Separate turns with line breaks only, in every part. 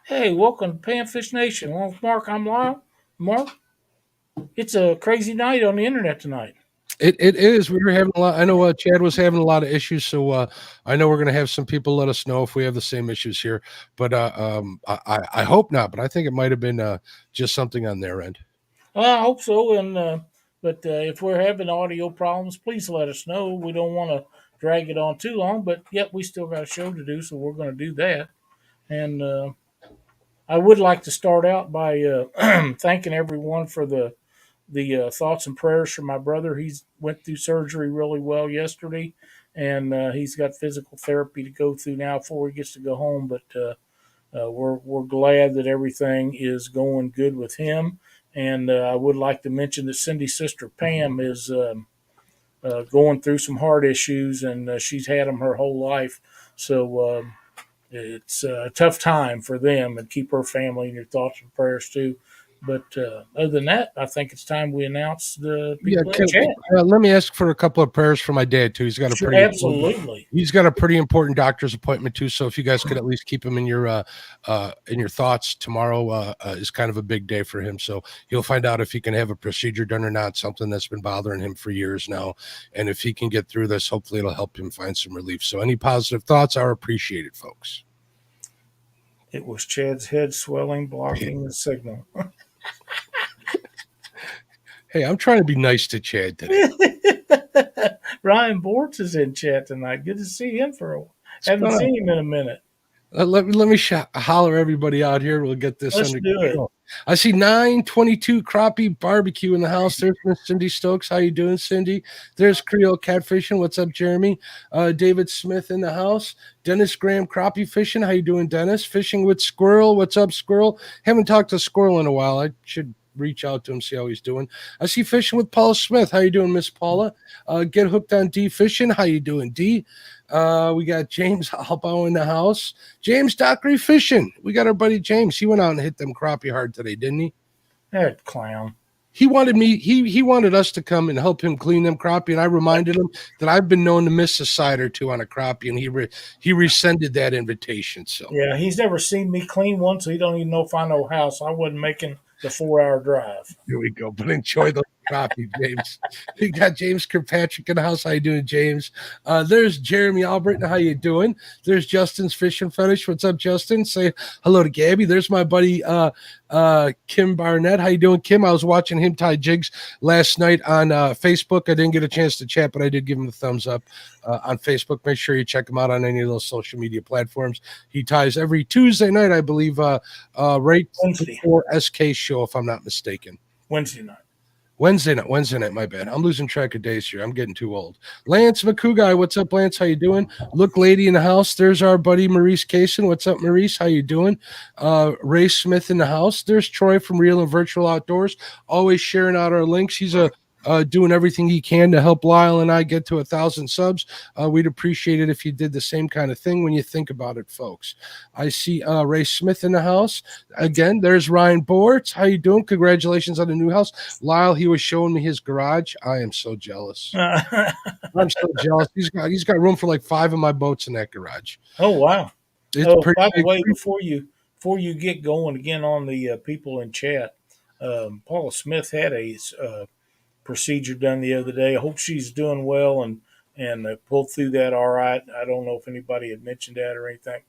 Hey, welcome to Panfish Nation. Well, Mark, I'm Lyle. Mark, it's a crazy night on the internet tonight.
It is. We were having a lot. I know Chad was having a lot of issues, so I know we're going to have some people let us know if we have the same issues here. But I hope not. But I think it might have been just something on their end.
Well, I hope so. But if we're having audio problems, please let us know. We don't want to drag it on too long, but yet we still got a show to do, so we're going to do that. And I would like to start out by thanking everyone for the thoughts and prayers for my brother. He's went through surgery really well yesterday, and he's got physical therapy to go through now before he gets to go home. But we're glad that everything is going good with him. And I would like to mention that Cindy's sister Pam is going through some heart issues, and she's had them her whole life. So it's a tough time for them, and keep her family in your thoughts and prayers too. But other than that, I think it's time we announce the
Yeah,
people in chat.
let me ask for a couple of prayers for my dad too.
Sure, absolutely.
He's got a pretty important doctor's appointment too. So if you guys could at least keep him in your thoughts, tomorrow is kind of a big day for him. So he'll find out if he can have a procedure done or not. Something that's been bothering him for years now, and if he can get through this, hopefully it'll help him find some relief. So any positive thoughts are appreciated, folks.
It was Chad's head swelling, blocking the signal.
Hey, I'm trying to be nice to Chad today.
Ryan Bortz is in chat tonight. Good to see him for a while. Haven't seen him in a minute.
Let me holler everybody out here. We'll get this
Let's
under
do
control. I see 922 Crappie Barbecue in the house. There's Miss Cindy Stokes. How you doing, Cindy? There's Creole Catfishing. What's up, Jeremy? David Smith in the house. Dennis Graham Crappie Fishing. How you doing, Dennis? Fishing with Squirrel. What's up, Squirrel? Haven't talked to Squirrel in a while. I should reach out to him, see how he's doing. I see Fishing with Paula Smith. How you doing, Miss Paula? Get Hooked on D Fishing. How you doing, D? We got James Albo in the house. James Dockery Fishing. We got our buddy James. He went out and hit them crappie hard today, didn't he?
That clown.
He wanted me. He wanted us to come and help him clean them crappie, and I reminded him that I've been known to miss a side or two on a crappie, and he rescinded that invitation. So
yeah, he's never seen me clean one, so he don't even know if I know how. So I wasn't making the 4 hour drive.
Here we go. But enjoy the crappie, James. We got James Kirkpatrick in the house. How you doing, James? There's Jeremy Albritton. How you doing? There's Justin's Fishing Fetish. What's up, Justin? Say hello to Gabby. There's my buddy Kim Barnett. How you doing, Kim? I was watching him tie jigs last night on Facebook. I didn't get a chance to chat, but I did give him a thumbs up on Facebook. Make sure you check him out on any of those social media platforms. He ties every Tuesday night, I believe, right
Wednesday.
before SK show, if I'm not mistaken.
Wednesday night.
Wednesday night, my bad. I'm losing track of days here. I'm getting too old. Lance McCougai, what's up, Lance? How you doing? Look, lady in the house. There's our buddy Maurice Kaysen. What's up, Maurice? How you doing? Ray Smith in the house. There's Troy from Real and Virtual Outdoors, always sharing out our links. He's doing everything he can to help Lyle and I get to 1,000 subs. We'd appreciate it if you did the same kind of thing when you think about it, folks. I see Ray Smith in the house. Again, there's Ryan Bortz. How you doing? Congratulations on the new house. Lyle, he was showing me his garage. I am so jealous. I'm so jealous. He's got room for like 5 of my boats in that garage.
Oh, wow.
It's
by the way, before you get going again on the people in chat, Paula Smith had a procedure done the other day. I hope she's doing well and pulled through that all right. I don't know if anybody had mentioned that or anything.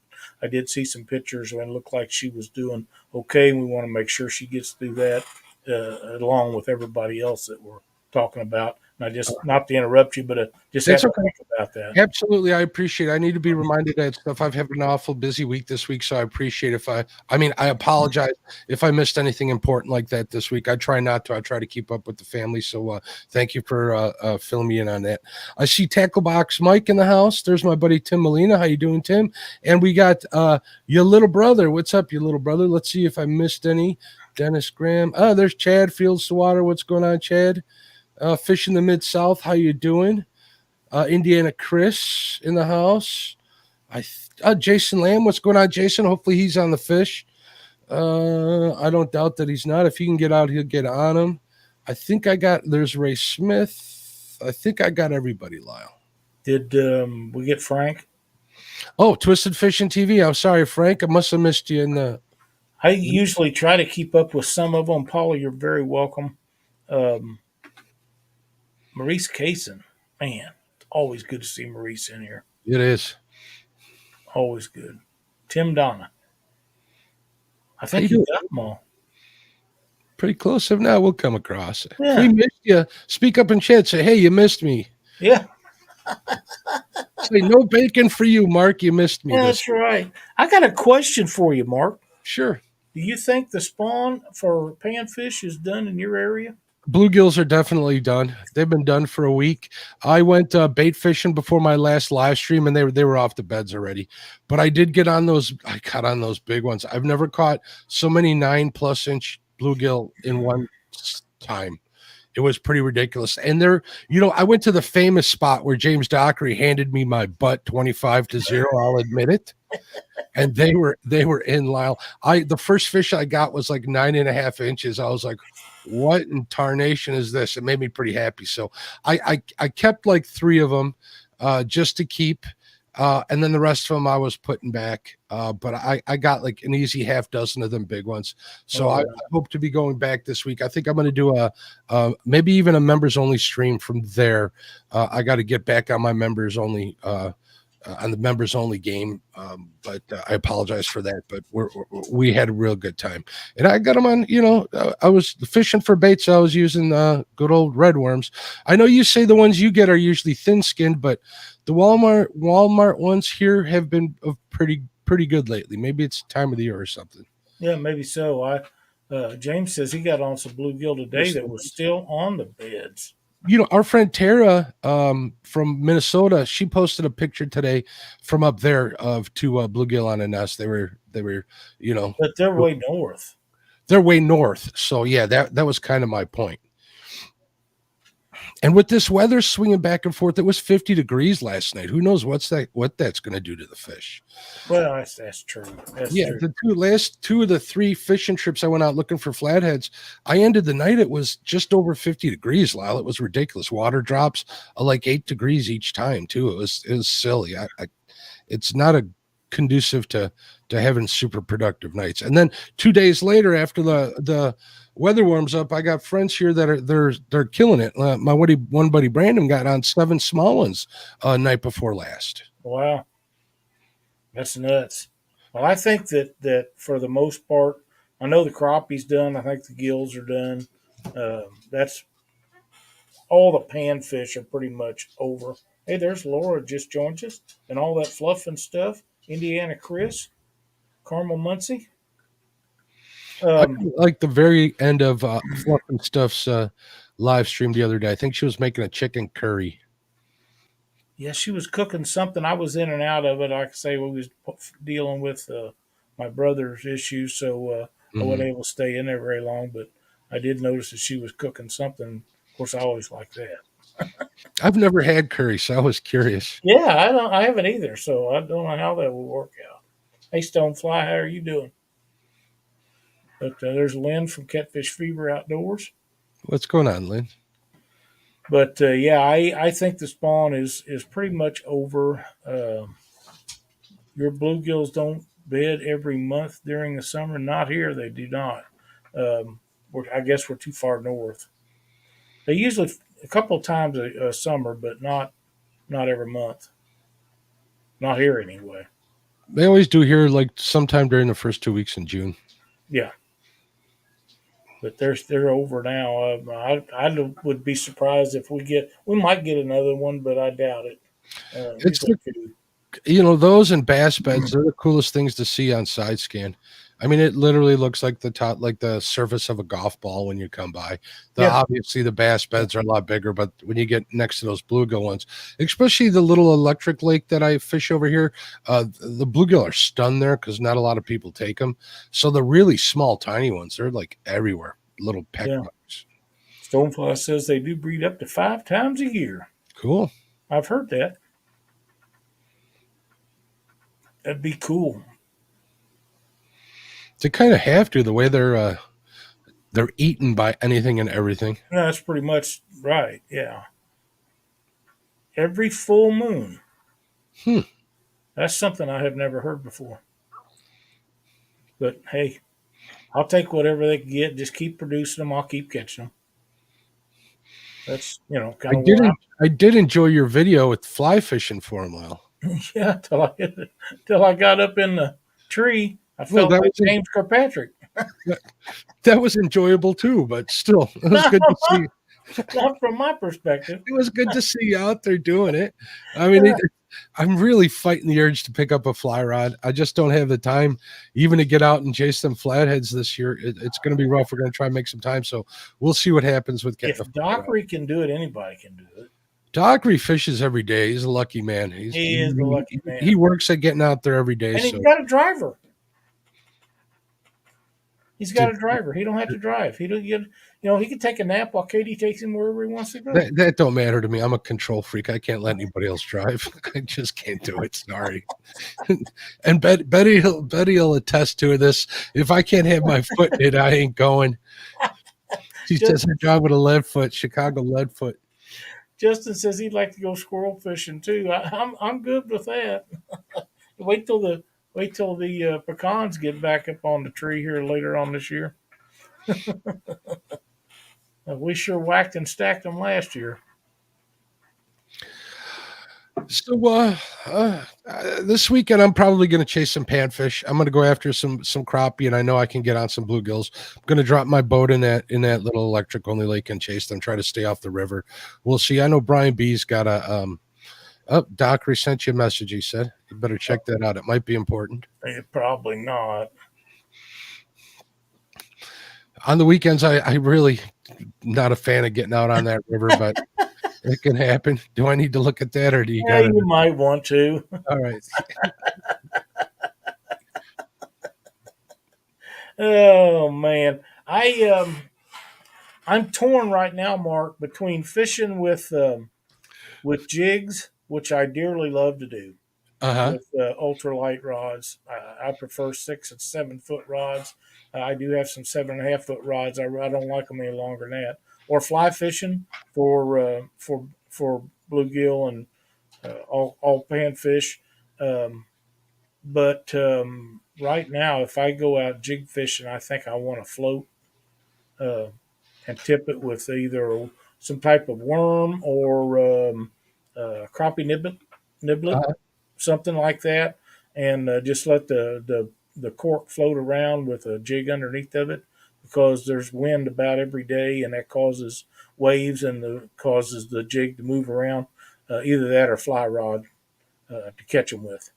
I did see some pictures and it looked like she was doing okay. We want to make sure she gets through that along with everybody else that we're talking about. And I just, not to interrupt you, but just have to think about that.
Absolutely. I appreciate it. I need to be reminded of that stuff. I've had an awful busy week this week, so I appreciate if I apologize if I missed anything important like that this week. I try not to. I try to keep up with the family. So thank you for filling me in on that. I see Tacklebox Mike in the house. There's my buddy Tim Molina. How you doing, Tim? And we got your little brother. What's up, your little brother? Let's see if I missed any. Dennis Graham. Oh, there's Chad Fields to Water. What's going on, Chad? Fish in the Mid-South. How you doing? Indiana Chris in the house. Jason Lamb. What's going on, Jason? Hopefully he's on the fish. I don't doubt that he's not. If he can get out, he'll get on him. I think there's Ray Smith. I think I got everybody, Lyle.
Did we get Frank?
Oh, Twisted Fishing TV. I'm sorry, Frank. I must have missed you in the
I usually try to keep up with some of them. Paula, you're very welcome. Um, Maurice Kaysen, man, it's always good to see Maurice in here.
It is.
Always good. Tim Donna, I
How you
think you
doing?
got them all.
Pretty close. If not, we'll come across. If we
Yeah,
missed you, speak up in chat. Say, hey, you missed me.
yeah,
Say, no bacon for you, Mark. You missed me
yeah,
this
that's
week.
right. I got a question for you, Mark.
Sure.
Do you think the spawn for panfish is done in your area?
Bluegills are definitely done. They've been done for a week. I went bait fishing before my last live stream, and they were off the beds already. But I did get on those. I caught on those big ones. I've never caught so many 9+ inch bluegill in one time. It was pretty ridiculous. And I went to the famous spot where James Dockery handed me my butt 25-0. I'll admit it. And they were in Lyle. The first fish I got was like 9.5 inches. I was like, what in tarnation is this? It made me pretty happy. So I kept like 3 of them just to keep. And then the rest of them I was putting back. But I got like an easy half dozen of them big ones. So I hope to be going back this week. I think I'm going to do maybe even a members only stream from there. I got to get back on my members only on the members only game. But I apologize for that, but we had a real good time, and I got them on, I was fishing for baits. So I was using good old red worms. I know you say the ones you get are usually thin skinned, but the Walmart ones here have been pretty good lately. Maybe it's time of the year or something.
Yeah, maybe so. James says he got on some bluegill today that was still on the beds.
Our friend Tara from Minnesota, she posted a picture today from up there of 2 bluegill on a nest. They were
But they're way north.
they're way north. So yeah, that was kind of my point. And with this weather swinging back and forth, it was 50 degrees last night. Who knows what that's going to do to the fish?
Well, that's true. That's true.
The last 2 of the 3 fishing trips I went out looking for flatheads, I ended the night. It was just over 50 degrees, Lyle. It was ridiculous. Water drops of like 8 degrees each time too. It was silly. It's not a conducive to having super productive nights. And then 2 days later, after the weather warms up, I got friends here that they're killing it. My one buddy Brandon got on 7 small ones night before last.
Wow, that's nuts. Well, I think that for the most part, I know the crappie's done. I think the gills are done. That's all the panfish are pretty much over. Hey, there's Laura just joined us and all that fluff and stuff. Indiana Chris, Carmel Muncie.
I like the very end of Fluff and Stuff's live stream the other day. I think she was making a chicken curry.
Yeah, she was cooking something. I was in and out of it. Like I say, we was dealing with my brother's issues, so I wasn't able to stay in there very long. But I did notice that she was cooking something. Of course, I always like that.
I've never had curry, so I was curious.
Yeah, I haven't either, so I don't know how that will work out. Hey, Stonefly, how are you doing? But there's Lynn from Catfish Fever Outdoors.
What's going on, Lynn?
But yeah, I think the spawn is pretty much over. Your bluegills don't bed every month during the summer. Not here, they do not. I guess we're too far north. They usually a couple of times a summer, but not every month. Not here anyway.
They always do here, like sometime during the first 2 weeks in June.
Yeah, but they're over now. I would be surprised if we might get another one, but I doubt it.
It's those and bass beds, they're the coolest things to see on side scan. I mean, it literally looks like the surface of a golf ball when you come by. Obviously the bass beds are a lot bigger, but when you get next to those bluegill ones, especially the little electric lake that I fish over here, the bluegill are stunned there because not a lot of people take them. So the really small, tiny ones, they're like everywhere, little peck marks.
Stonefly says they do breed up to 5 times a year.
Cool.
I've heard that. That'd be cool.
They kind of have to, the way they're eaten by anything and everything.
No, that's pretty much right. Yeah. Every full moon. That's something I have never heard before. But hey, I'll take whatever they can get. Just keep producing them. I'll keep catching them. That's kind
I
of where
didn't. I did enjoy your video with fly fishing for him, Lyle.
I'm. Yeah, till I got up in the tree, I
Well,
felt like James Kirkpatrick.
that was enjoyable too. But still, it was
Not
good to see.
from my perspective.
It was good to see you out there doing it. I mean, I'm really fighting the urge to pick up a fly rod. I just don't have the time, even to get out and chase them flatheads this year. It's going to be rough. We're going to try and make some time, so we'll see what happens with getting
If
a fly rod.
Dockery can do it, anybody can do it.
Dockery fishes every day. He's a lucky man.
He is a lucky man.
He works at getting out there every day.
And he's
So
got a driver. He's got a driver. He don't have to drive. He don't get. He can take a nap while Katie takes him wherever he wants to go.
that don't matter to me. I'm a control freak. I can't let anybody else drive. I just can't do it. Sorry. And Betty will attest to this. If I can't have my foot in it, I ain't going. She says her job with a lead foot, Chicago lead foot.
Justin says he'd like to go squirrel fishing too. I'm good with that. Wait till the pecans get back up on the tree here later on this year. We sure whacked and stacked them last year.
So this weekend I'm probably going to chase some panfish. I'm going to go after some crappie, and I know I can get on some bluegills. I'm going to drop my boat in that little electric only lake and chase them. Try to stay off the river. We'll see. I know Brian B's got a Dockery sent you a message. He said you better check that out. It might be important.
Probably not.
On the weekends, I really not a fan of getting out on that river, but it can happen. Do I need to look at that, or do you got it?
You might want to.
All right.
Oh man, I'm torn right now, Mark, between fishing with jigs, which I dearly love to do, with ultralight rods. I prefer 6 and 7 foot rods. I do have some 7.5 foot rods. I don't like them any longer than that. Or fly fishing for bluegill and all panfish. But right now, if I go out jig fishing, I think I want to float and tip it with either some type of worm or crappie niblet, something like that, and just let the cork float around with a jig underneath of it, because there's wind about every day, and that causes waves and causes the jig to move around. Either that or fly rod to catch them with.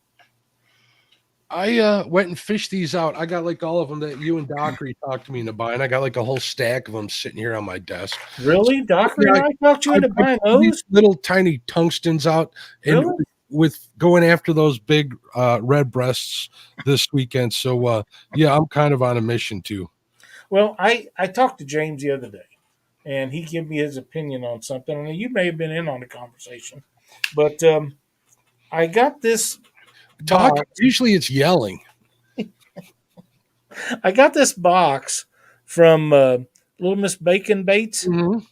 I went and fished these out. I got like all of them that you and Dockery talked to me into buying. I got like a whole stack of them sitting here on my desk.
Really? Dockery and I talked you into buying those?
Little tiny tungstens out. And
really?
With going after those big red breasts this weekend. So, yeah, I'm kind of on a mission too.
Well, I talked to James the other day, and he gave me his opinion on something. And you may have been in on the conversation, but I got this
talk. Usually it's yelling.
I got this box from Little Miss Bacon Baits, and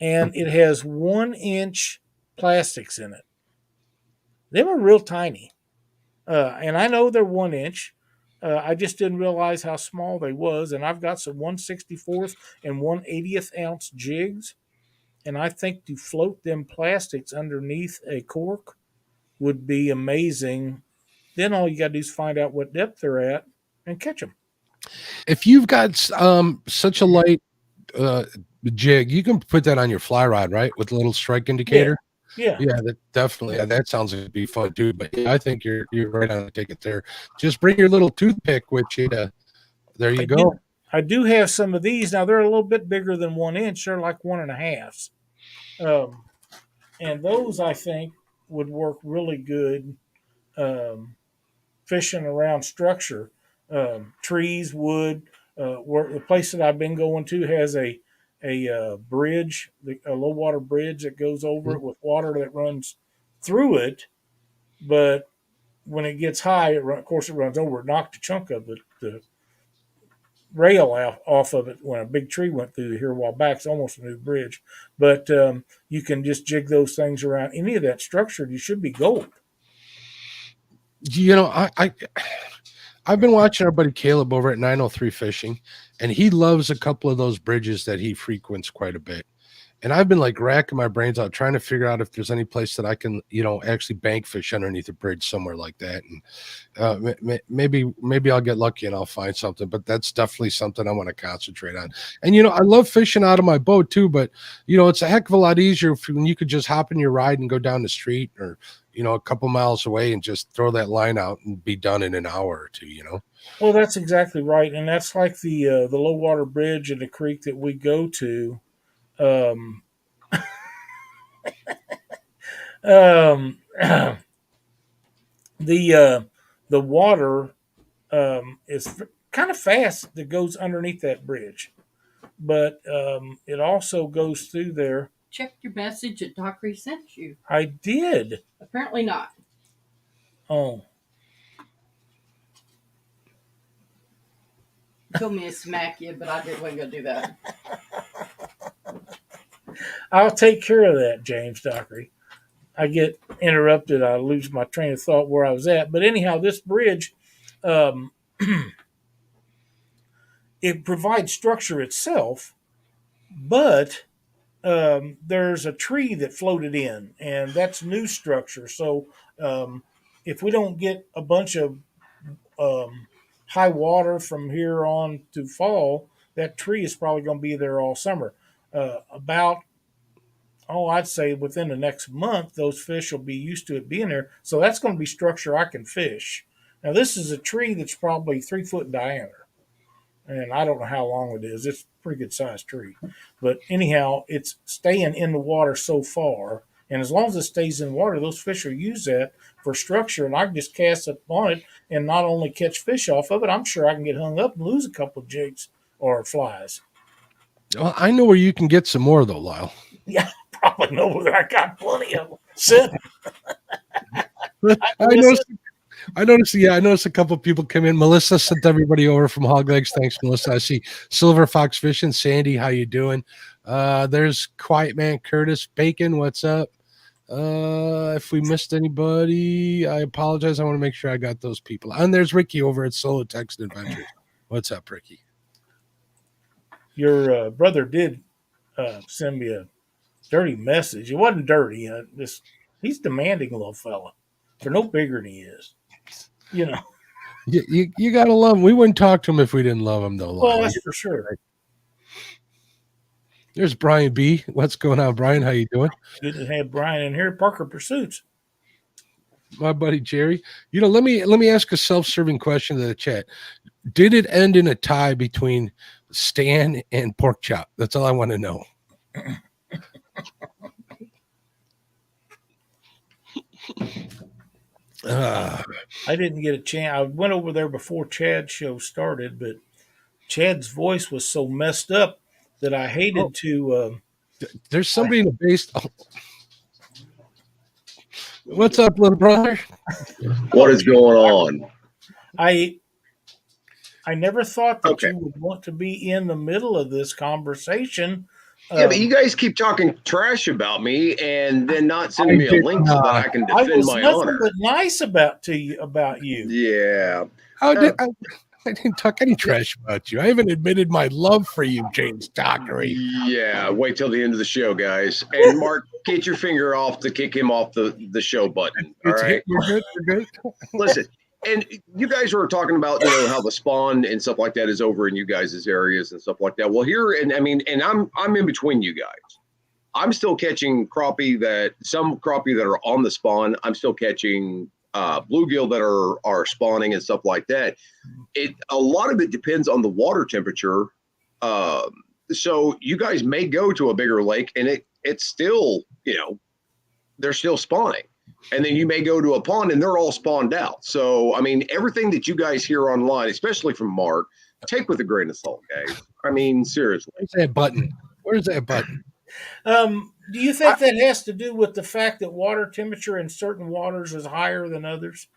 it has 1-inch plastics in it. They were real tiny, and I know they're 1 inch. I just didn't realize how small they was, and I've got some 1/64th and 1/80th ounce jigs, and I think to float them plastics underneath a cork would be amazing. Then all you got to do is find out what depth they're at and catch them.
If you've got such a light jig, you can put that on your fly rod, right, with a little strike indicator.
Yeah,
that definitely. Yeah, that sounds like it'd be fun too. But yeah, I think you're right on the ticket there. Just bring your little toothpick with you. There you go.
I do have some of these now. They're a little bit bigger than 1 inch. They're like 1.5. And those I think would work really good fishing around structure, trees, wood. Where the place that I've been going to has a bridge, a low water bridge that goes over it with water that runs through it. But when it gets high, of course it runs over. It knocked a chunk of the rail off of it when a big tree went through here a while back. It's almost a new bridge. But you can just jig those things around any of that structure. You should be gold.
You know, I've been watching our buddy Caleb over at 903 Fishing, and he loves a couple of those bridges that he frequents quite a bit. And I've been like racking my brains out trying to figure out if there's any place that I can, actually bank fish underneath a bridge somewhere like that. And maybe I'll get lucky and I'll find something, but that's definitely something I want to concentrate on. And, I love fishing out of my boat too, but, it's a heck of a lot easier when you could just hop in your ride and go down the street or, a couple miles away and just throw that line out and be done in an hour or two,
Well, that's exactly right, and that's like the low water bridge in the creek that we go to. Um, um, the water is kind of fast that goes underneath that bridge, but it also goes through there.
Check your message that Dockery sent you.
I did.
Apparently not.
Oh,
He told me to smack you, but I wasn't going to do that.
I'll take care of that, James Dockery. I get interrupted. I lose my train of thought where I was at. But anyhow, this bridge, it provides structure itself, but there's a tree that floated in, and that's new structure. So if we don't get a bunch of high water from here on to fall, that tree is probably going to be there all summer. I'd say within the next month, those fish will be used to it being there. So that's going to be structure I can fish. Now, this is a tree that's probably 3 foot in diameter, and I don't know how long it is. It's a pretty good sized tree. But anyhow, it's staying in the water so far. And as long as it stays in water, those fish will use that for structure. And I can just cast up on it and not only catch fish off of it, I'm sure I can get hung up and lose a couple of jigs or flies.
Well, I know where you can get some more, though, Lyle.
Yeah, probably know that. I got plenty of them sitting.
I noticed a couple of people come in. Melissa sent everybody over from Hog Legs. Thanks, Melissa. I see Silver Fox Fishing. Sandy, how you doing? There's Quiet Man Curtis Bacon. What's up? If we missed anybody, I apologize. I want to make sure I got those people. And there's Ricky over at Solo Text Adventures. What's up, Ricky?
Your brother did send me a dirty message. It wasn't dirty. He's demanding, little fella. They're no bigger than he is.
You gotta love him. We wouldn't talk to him if we didn't love him, though.
Well, that's for sure.
There's Brian B. What's going on, Brian? How you doing?
Good to have Brian in here. Parker Pursuits.
My buddy Jerry. Let me ask a self-serving question to the chat. Did it end in a tie between Stan and Pork Chop? That's all I want to know.
I didn't get a chance. I went over there before Chad's show started, but Chad's voice was so messed up that I hated to.
There's somebody in the base. Oh. What's up, little brother?
What is going on?
I never thought that you would want to be in the middle of this conversation.
Yeah, but you guys keep talking trash about me and then not sending me a link so that I can defend my honor.
But nice about you.
Yeah.
I didn't talk any trash about you. I haven't admitted my love for you, James Dockery.
Yeah, wait till the end of the show, guys. And Mark, get your finger off to kick him off the show button. All right.
You're good.
Listen, and you guys were talking about how the spawn and stuff like that is over in you guys' areas and stuff like that. Well, here and I'm in between you guys. I'm still catching some crappie that are on the spawn. I'm still catching bluegill that are spawning and stuff like that. A lot of it depends on the water temperature. So you guys may go to a bigger lake and it's still, they're still spawning. And then you may go to a pond and they're all spawned out. So, everything that you guys hear online, especially from Mark, take with a grain of salt, guys. Seriously.
Where's that button?
Do you think that has to do with the fact that water temperature in certain waters is higher than others?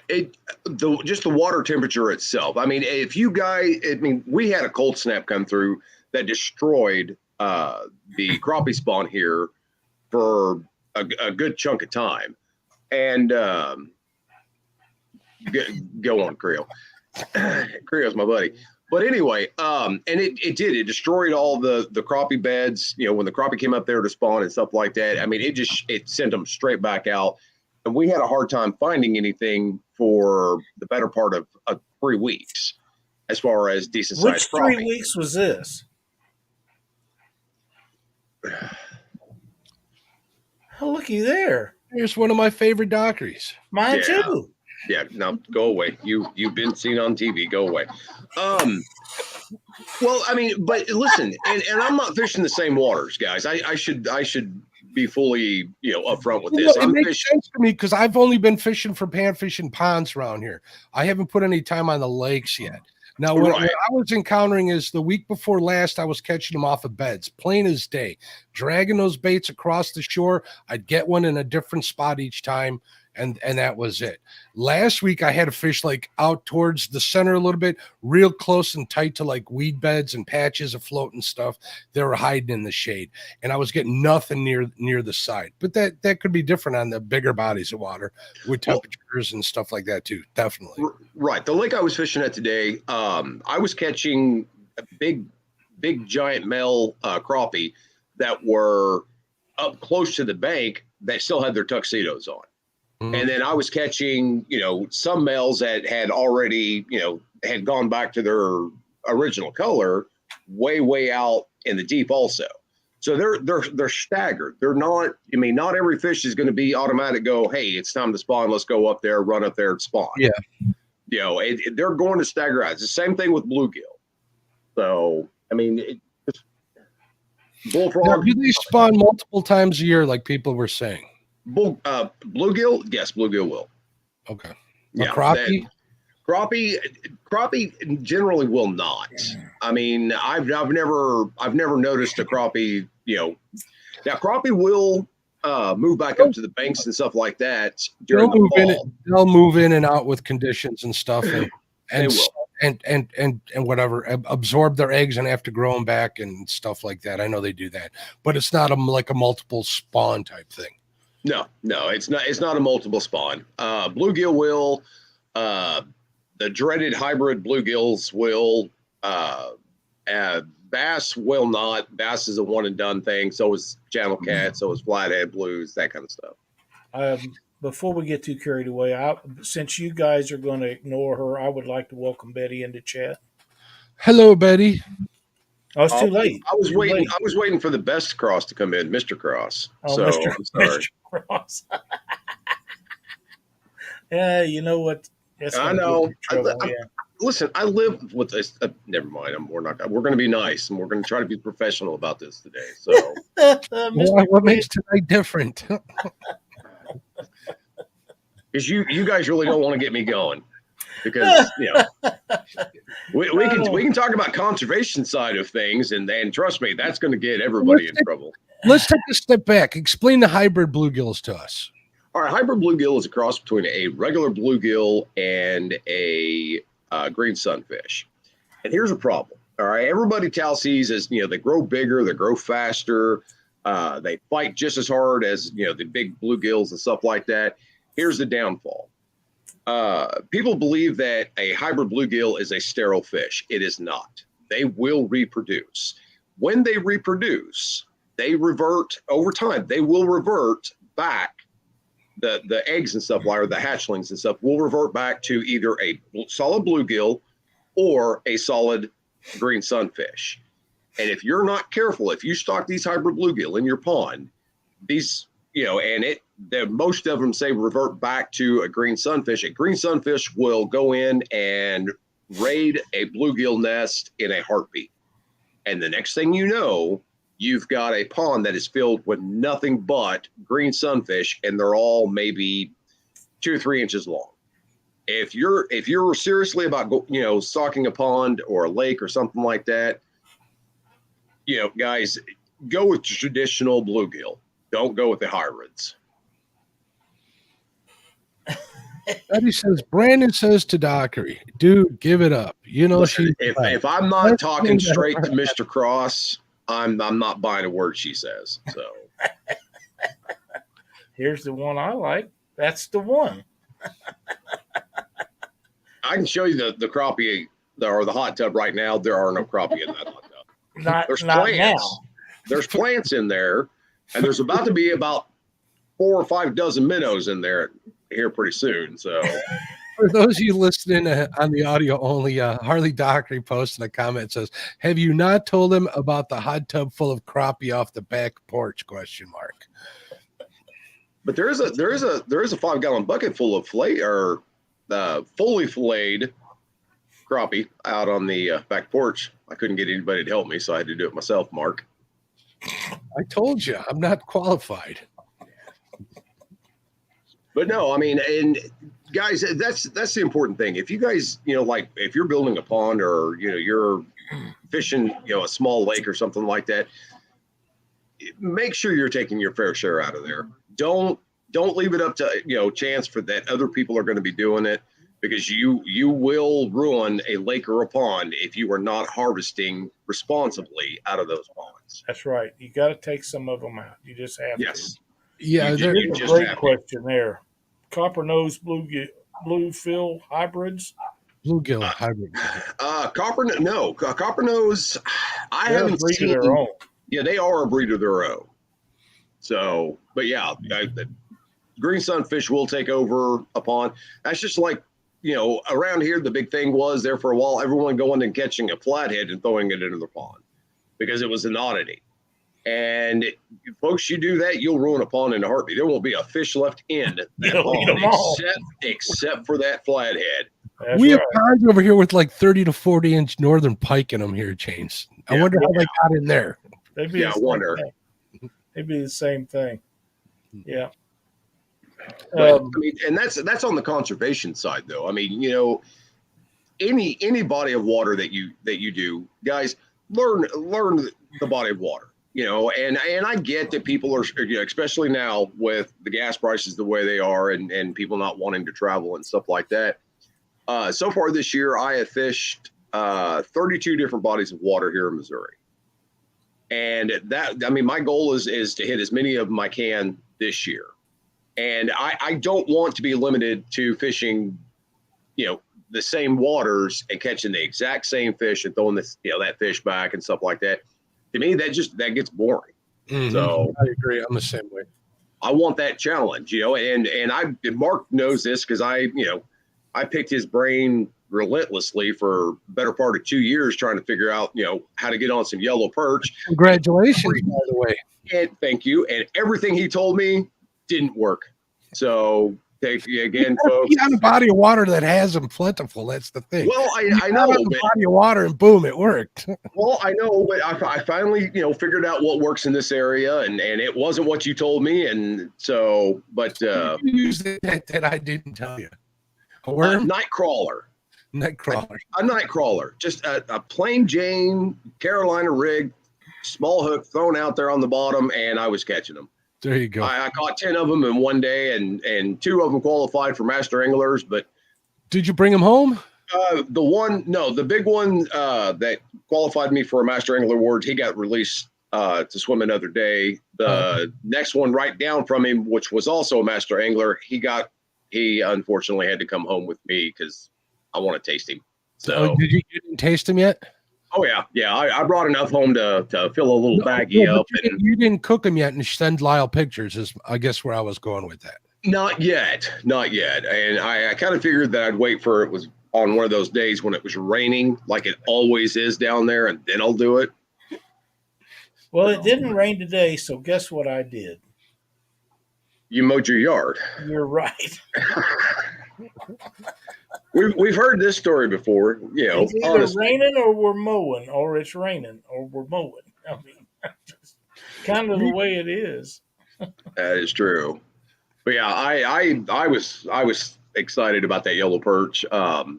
Just the water temperature itself. If you guys, we had a cold snap come through that destroyed the crappie spawn here for a good chunk of time. And go on, Creel. Creo's my buddy. But anyway, and it destroyed all the crappie beds. You know, when the crappie came up there to spawn and stuff like that. I mean, it sent them straight back out, and we had a hard time finding anything for the better part of 3 weeks, as far as decent
Which
sized
3
crappie.
weeks was this? Oh, looky there.
Here's one of my favorite dockeries.
Mine
Yeah.
too.
Yeah, no, go away. You've been seen on TV. Go away. Well, I mean, but listen, and I'm not fishing the same waters, guys. I should be fully, upfront with this.
It makes sense to me because I've only been fishing for panfish in ponds around here. I haven't put any time on the lakes yet. Now, what I was encountering is the week before last, I was catching them off of beds, plain as day, dragging those baits across the shore. I'd get one in a different spot each time, and that was it. Last week, I had a fish like out towards the center a little bit, real close and tight to like weed beds and patches of floating stuff. They were hiding in the shade, and I was getting nothing near the side. But that could be different on the bigger bodies of water with temperatures and stuff like that too. Definitely.
Right. The lake I was fishing at today, I was catching a big giant male crappie that were up close to the bank that still had their tuxedos on. And then I was catching, some males that had already, had gone back to their original color way out in the deep also. So they're staggered. They're not, not every fish is going to be automatic go, hey, it's time to spawn. Let's go up there, run up there and spawn.
Yeah.
They're going to stagger out. It's the same thing with bluegill. So, bullfrog.
Now, do they spawn multiple times a year like people were saying?
Bluegill, yes, bluegill will.
Okay.
Yeah,
crappie?
Crappie generally will not. I mean, I've never noticed a crappie. Now crappie will move back up to the banks and stuff like that during the fall.
They'll move in and out with conditions and stuff, and whatever, absorb their eggs and have to grow them back and stuff like that. I know they do that, but it's not like a multiple spawn type thing.
No, it's not. It's not a multiple spawn. Bluegill will. The dreaded hybrid bluegills will. Bass will not. Bass is a one and done thing. So is channel cat. So is flathead blues. That kind of stuff.
Before we get too carried away, since you guys are going to ignore her, I would like to welcome Betty into chat.
Hello, Betty.
Oh, it's too late.
I was waiting for the best Cross to come in, Mr. Cross.
Oh,
so
Mr.
I'm sorry.
Mr. Cross. Yeah, you know what?
I know. Listen, I live with this. Never mind. We're going to be nice, and we're going to try to be professional about this today. So,
what makes tonight different?
Because you guys really don't want to get me going, because we can talk about conservation side of things, and trust me, that's going to get everybody in trouble.
Let's take a step back. Explain the hybrid bluegills to us.
All right, hybrid bluegill is a cross between a regular bluegill and a green sunfish. And here's a problem. All right, everybody touts these as, they grow bigger, they grow faster, they fight just as hard as, the big bluegills and stuff like that. Here's the downfall. People believe that a hybrid bluegill is a sterile fish. It is not. They will reproduce. When they reproduce, they revert over time. They will revert back. The eggs and stuff, or the hatchlings and stuff, will revert back to either a solid bluegill or a solid green sunfish. And if you're not careful, if you stock these hybrid bluegill in your pond, these, most of them say revert back to a green sunfish. A green sunfish will go in and raid a bluegill nest in a heartbeat. And the next thing you know, you've got a pond that is filled with nothing but green sunfish, and they're all maybe 2 or 3 inches long. If you're seriously about stocking a pond or a lake or something like that, guys, go with traditional bluegill. Don't go with the hybrids.
Betty says, Brandon says to Dockery, dude, give it up.
Listen, if I'm not talking straight to Mr. Cross, I'm not buying a word she says. So
here's the one I like. That's the one.
I can show you the crappie or the hot tub right now. There are no crappie in that hot tub. There's
Not
plants.
now.
There's plants in there, and there's about to be about 4 or 5 dozen minnows in there here pretty soon. So
For those of you listening on the audio only, Harley Dockery posted a comment, says, "Have you not told him about the hot tub full of crappie off the back porch?" ?
but there is a 5-gallon bucket full of fully filleted crappie out on the back porch. I couldn't get anybody to help me, so I had to do it myself, Mark.
I told you, I'm not qualified.
But no, I mean, and guys, that's the important thing. If you guys, like if you're building a pond or, you're fishing, a small lake or something like that, make sure you're taking your fair share out of there. Don't leave it up to, chance for that other people are going to be doing it, because you will ruin a lake or a pond if you are not harvesting responsibly out of those ponds.
That's right. You got to take some of them out. You just have
Yes.
to.
Yeah,
You
there,
Here's a
just
great
have to.
question there. Copper nose bluefill hybrids.
bluegill hybrid.
Copper nose. I
They're a
haven't
breed of
seen.
their own.
Yeah, they are a breed of their own. So, but yeah, the green sunfish will take over a pond. That's just like, around here, the big thing was there for a while, everyone going and catching a flathead and throwing it into the pond because it was an oddity. And folks, you do that, you'll ruin a pond in a heartbeat. There won't be a fish left in that
You'll eat 'em all.
pond except for that flathead.
That's
We have
right.
ponds over here with like 30 to 40 inch northern pike in them here, James. I
Yeah.
wonder how they got in there.
They'd be
Yeah,
the
I
same
wonder.
thing. It'd be the same thing. Yeah.
But, I mean, and that's on the conservation side, though. I mean, any body of water that you do, guys, learn the body of water. And I get that people are, especially now with the gas prices the way they are, and people not wanting to travel and stuff like that. So far this year, I have fished 32 different bodies of water here in Missouri, and my goal is to hit as many of them I can this year. And I don't want to be limited to fishing, the same waters and catching the exact same fish and throwing this, that fish back and stuff like that. To me, that gets boring.
Mhm.
So
I agree. I'm the same way.
I want that challenge, and Mark knows this because I picked his brain relentlessly for the better part of 2 years trying to figure out, how to get on some yellow perch.
Congratulations, by the way.
And thank you. And everything he told me didn't work. So thank you again, folks.
Be on a body of water that has them plentiful. That's the thing.
Well, I
Got
know,
on the
but
body of water and boom, it worked.
well, I know, but I finally, figured out what works in this area, and it wasn't what you told me, and so, but
You used that I didn't tell you. A worm,
night crawler,
night crawler.
a night crawler, just a plain Jane Carolina rig, small hook thrown out there on the bottom, and I was catching them.
There you go.
I caught 10 of them in one day, and 2 of them qualified for master anglers, but
Did you bring them home?
the big one that qualified me for a master angler award, he got released to swim another day. The next one right down from him, which was also a master angler, he unfortunately had to come home with me because I want to taste him. So,
You didn't taste them yet?
I brought enough home to fill a little baggie
No,
up.
but you didn't cook them yet and send Lyle pictures is I guess where I was going with that.
Not yet. And I kind of figured that I'd wait for it was on one of those days when it was raining, like it always is down there, and then I'll do it.
Well, it didn't rain today, so guess what I did?
You mowed your yard.
You're right.
We've heard this story before,
It's either
honestly.
raining or we're mowing, or it's raining or we're mowing. I mean, just kind of the way it is.
That is true. But yeah, I was excited about that yellow perch.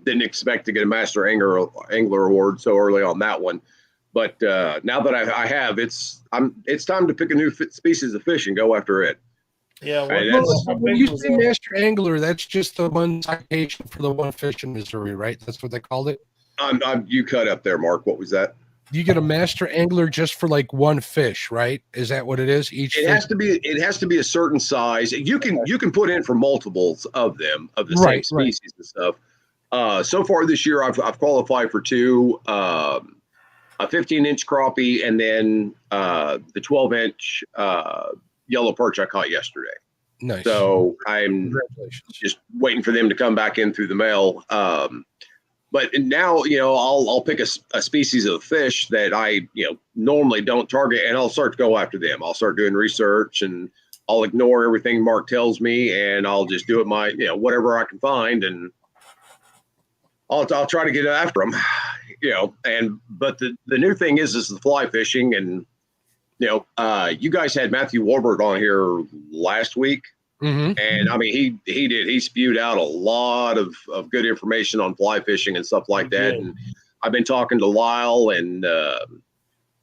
Didn't expect to get a master angler award so early on that one. But now that I have, it's time to pick a new species of fish and go after it.
Yeah.
Hey,
When you say master angler, that's just the one citation for the one fish in Missouri, right? That's what they called it.
You cut up there, Mark. What was that?
You get a master angler just for like one fish, right? Is that what it is? Each
It
fish?
has to be a certain size. You can put in for multiples of them of the same species and stuff. So far this year, I've qualified for two, a 15-inch crappie, and then the 12-inch yellow perch I caught yesterday.
Nice.
So I'm
Congratulations.
just waiting for them to come back in through the mail. But now, I'll pick a species of fish that I, normally don't target, and I'll start to go after them. I'll start doing research, and I'll ignore everything Mark tells me, and I'll just do it whatever I can find, and I'll try to get after them, but the new thing is the fly fishing, and you guys had Matthew Warbert on here last week.
Mm-hmm.
And I mean, he spewed out a lot of good information on fly fishing and stuff like that. And I've been talking to Lyle and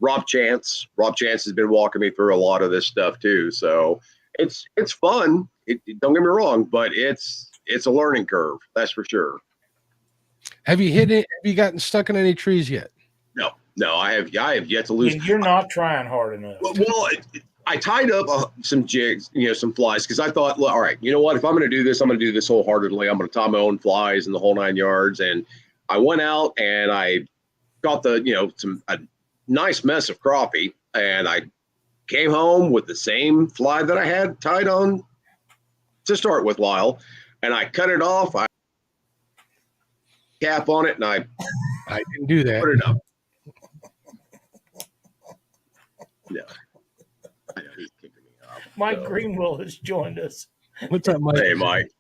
Rob Chance. Rob Chance has been walking me through a lot of this stuff too. So it's fun. Don't get me wrong, but it's a learning curve. That's for sure.
Have you hit it? Have you gotten stuck in any trees yet?
No, I have yet to lose.
And you're not trying hard enough.
Well, I tied up some jigs, some flies, because I thought, well, all right, you know what? If I'm going to do this, I'm going to do this wholeheartedly. I'm going to tie my own flies and the whole 9 yards. And I went out and I got a nice mess of crappie, and I came home with the same fly that I had tied on to start with, Lyle, and I cut it off. I cap on it, and I
didn't do that.
put it up. Yeah. He's kicking me off.
Mike Greenwell has joined us.
What's up, Mike?
Hey, Mike.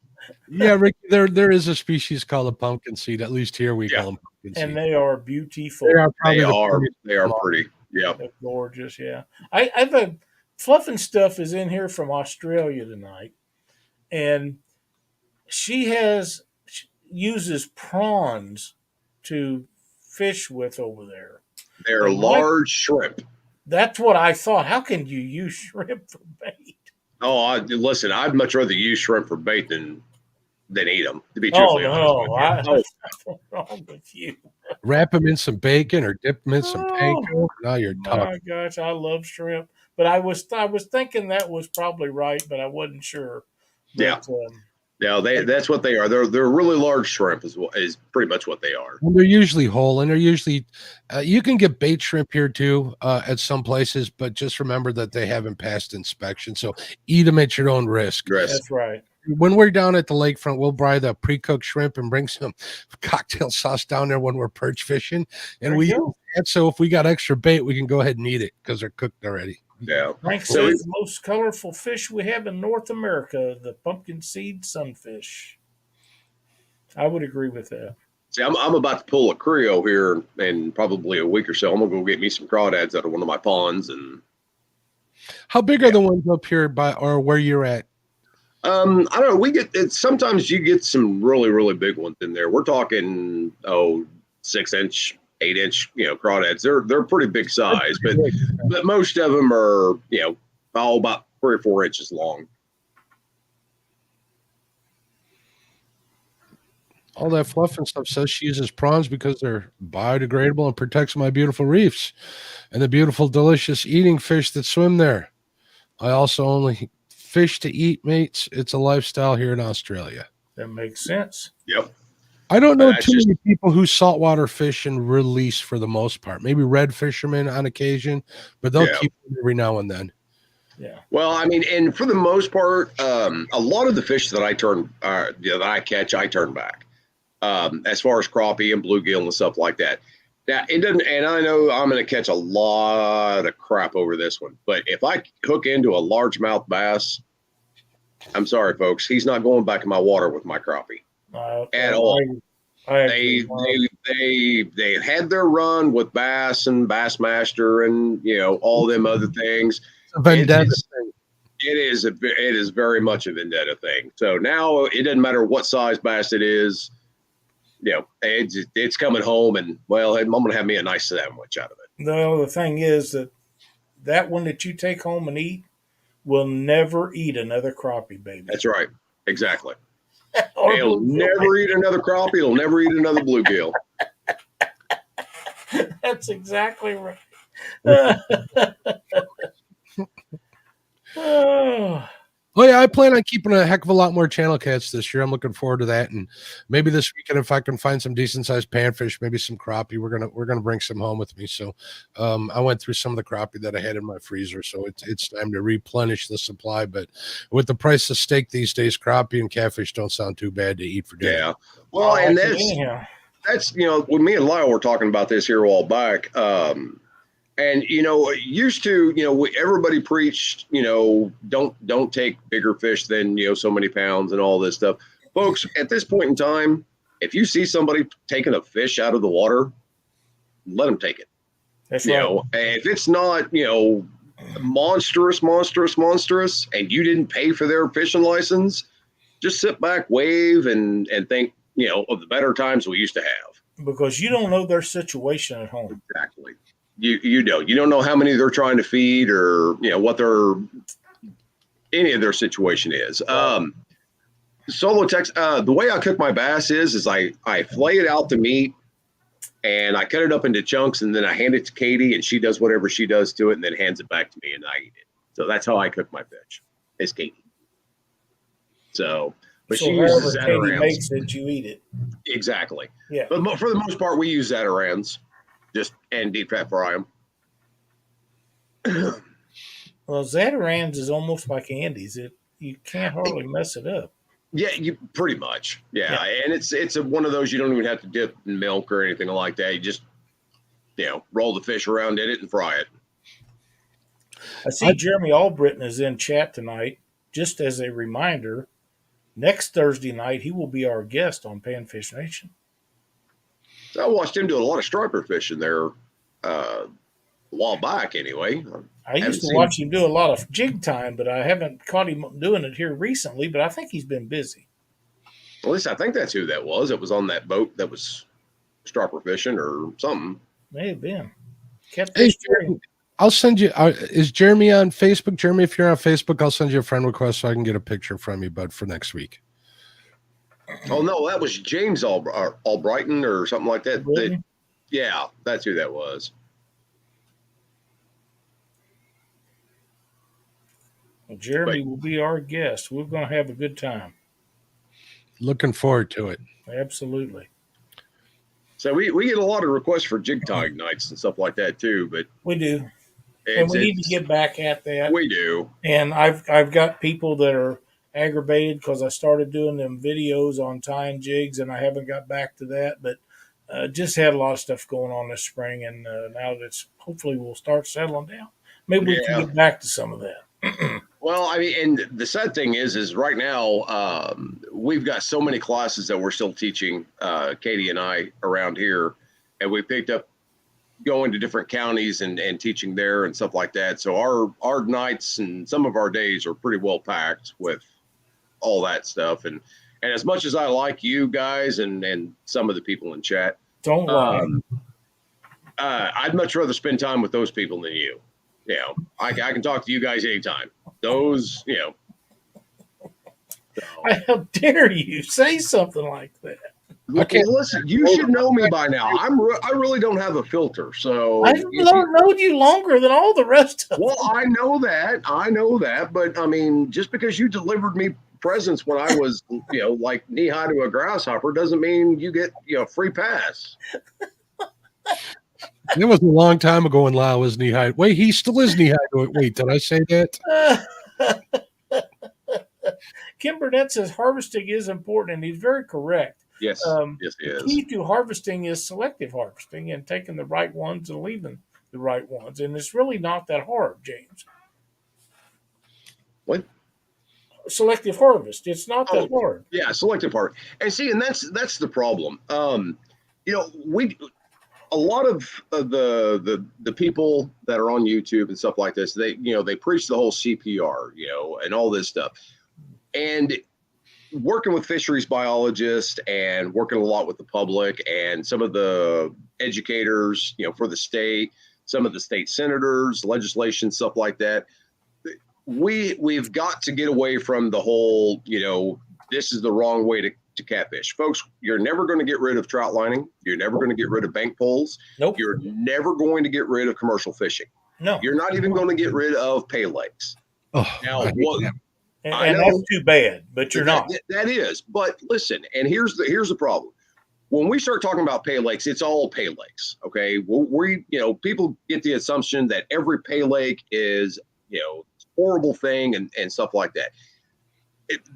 Yeah, Rick. There is a species called a pumpkin seed. At least here we call them pumpkin seed.
And they are beautiful.
They
are pretty. Yeah.
They're gorgeous. Yeah. I've a Fluff and Stuff is in here from Australia tonight, and she uses prawns to fish with over there.
They're large shrimp.
That's what I thought. How can you use shrimp for bait?
Oh, listen, I'd much rather use shrimp for bait than eat them, to be truthfully honest with you.
What's wrong with you?
Wrap them in some bacon or dip them in some panko. Now you're talking.
Oh my gosh, I love shrimp. But I was thinking that was probably right, but I wasn't sure. But,
yeah. That's what they are. They're really large shrimp is pretty much what they are.
And they're usually whole, and they're usually you can get bait shrimp here too at some places, but just remember that they haven't passed inspection. So eat them at your own risk.
That's right.
When we're down at the lakefront, we'll buy the pre-cooked shrimp and bring some cocktail sauce down there when we're perch fishing. And so if we got extra bait, we can go ahead and eat it because they're cooked already.
Yeah.
Frank says the most colorful fish we have in North America, the pumpkin seed sunfish. I would agree with that.
See, I'm about to pull a Creo here in probably a week or so. I'm gonna go get me some crawdads out of one of my ponds. And
how big are the ones up here or where you're at?
I don't know. We get sometimes you get some really, really big ones in there. We're talking 6-inch, 8-inch, crawdads. They're pretty big size, but most of them are about 3 or 4 inches long.
All that fluff and stuff says she uses prawns because they're biodegradable and protects my beautiful reefs and the beautiful, delicious eating fish that swim there. I also only fish to eat, mates. It's a lifestyle here in Australia.
That makes sense.
Yep.
I don't know too many people who saltwater fish and release for the most part. Maybe red fishermen on occasion, but they'll keep them every now and then.
Yeah.
Well, I mean, and for the most part, a lot of the fish that I catch, I turn back. As far as crappie and bluegill and stuff like that. Now it doesn't, and I know I'm going to catch a lot of crap over this one, but if I hook into a largemouth bass, I'm sorry, folks, he's not going back in my water with my crappie at all. They had their run with bass and Bassmaster and all them other things.
It's a vendetta thing.
It is very much a vendetta thing. So now it doesn't matter what size bass it is. It's coming home, and I'm going to have me a nice sandwich out of it.
No, the thing is that one that you take home and eat will never eat another crappie, baby.
That's right. Exactly. It'll never eat another crappie. It'll never eat another bluegill.
That's exactly right.
Oh yeah, I plan on keeping a heck of a lot more channel cats this year. I'm looking forward to that, and maybe this weekend if I can find some decent sized panfish, maybe some crappie, we're gonna bring some home with me. So, I went through some of the crappie that I had in my freezer, so it's time to replenish the supply. But with the price of steak these days, crappie and catfish don't sound too bad to eat for dinner.
Yeah. Well, and
anyhow.
that's when me and Lyle were talking about this here a while back. And used to, everybody preached, don't take bigger fish than so many pounds and all this stuff. Folks, at this point in time, if you see somebody taking a fish out of the water, let them take it.
That's right.
If it's not monstrous, and you didn't pay for their fishing license, just sit back, wave, and think of the better times we used to have.
Because you don't know their situation at home.
Exactly. You don't know how many they're trying to feed or what any of their situation is. Solo text. The way I cook my bass is I flay it out the meat and I cut it up into chunks and then I hand it to Katie and she does whatever she does to it and then hands it back to me and I eat it. So that's how I cook my fish. It's Katie. So she uses Zatarans.
Katie makes it, you eat it.
Exactly.
Yeah.
But for the most part, we use Zatarans. And deep fat fry them.
Well, Zatarans is almost like Andes. You can't hardly mess it up.
Yeah, you pretty much. Yeah. And it's one of those you don't even have to dip in milk or anything like that. You just roll the fish around in it and fry it.
I see Jeremy Albritton is in chat tonight. Just as a reminder, next Thursday night he will be our guest on Panfish Nation.
I watched him do a lot of striper fishing there a while back anyway.
I used to watch him do a lot of jig time, but I haven't caught him doing it here recently, but I think he's been busy.
At least I think that's who that was. It was on that boat that was striper fishing or something.
May have been.
Hey, I'll send you. Is Jeremy on Facebook? Jeremy, if you're on Facebook, I'll send you a friend request so I can get a picture from you, bud, for next week.
Oh no, that was James Albrighton or something like that.
Really?
Yeah, that's who that was.
Well, Jeremy will be our guest. We're going to have a good time.
Looking forward to it.
Absolutely.
So we get a lot of requests for jig tying nights and stuff like that too. But
we do, and we need to get back at that.
We do.
And I've got people that are aggravated because I started doing them videos on tying jigs and I haven't got back to that, but just had a lot of stuff going on this spring, and now that's hopefully we'll start settling down. Maybe we can get back to some of that.
Well, I mean, and the sad thing is right now we've got so many classes that we're still teaching, Katie and I, around here, and we picked up going to different counties and teaching there and stuff like that. So our nights and some of our days are pretty well packed with all that stuff. And as much as I like you guys and some of the people in chat,
don't lie.
I'd much rather spend time with those people than you. I can talk to you guys anytime. Those, So.
How dare you say something like that?
Okay, listen, you should know me by now. I really don't have a filter, so
I've known you longer than all the rest of them.
Well, I know that, but I mean, just because you delivered me presents when I was, like knee high to a grasshopper, doesn't mean you get free pass.
It was a long time ago when Lyle was knee high. Wait, he still is knee high. Wait, did I say that?
Kim Burnett says harvesting is important, and he's very correct.
Yes, yes, he is.
The key to harvesting is selective harvesting and taking the right ones and leaving the right ones. And it's really not that hard, James.
What?
Selective harvest. It's not that hard.
Yeah, selective harvest. And see, and that's the problem. A lot of the people that are on YouTube and stuff like this, they preach the whole CPR, and all this stuff. And working with fisheries biologists and working a lot with the public and some of the educators, for the state, some of the state senators, legislation, stuff like that. We've got to get away from the whole, this is the wrong way to catfish. Folks, you're never going to get rid of trout lining. You're never going to get rid of bank poles.
Nope.
You're never going to get rid of commercial fishing.
No.
You're not even going to get rid of pay lakes.
Oh,
now, I
and
know.
that's too bad. But you're not.
That is. But listen, and here's the problem. When we start talking about pay lakes, it's all pay lakes. Okay, we people get the assumption that every pay lake is horrible thing and stuff like that.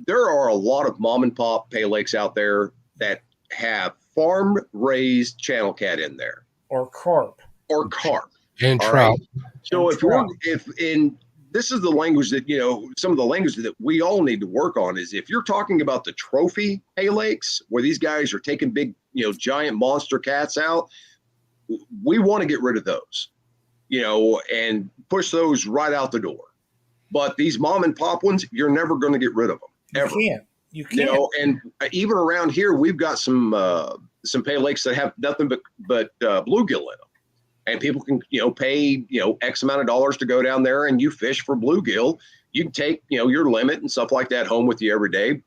There are a lot of mom and pop pay lakes out there that have farm raised channel cat in there
Or carp.
And
All
trout.
right. So this is the language that some of the language that we all need to work on is if you're talking about the trophy pay lakes where these guys are taking big giant monster cats out, we want to get rid of those, and push those right out the door. But these mom and pop ones, you're never going to get rid of them ever.
You can't.
And even around here, we've got some pay lakes that have nothing but bluegill in them, and people can pay X amount of dollars to go down there and you fish for bluegill. You can take your limit and stuff like that home with you every day,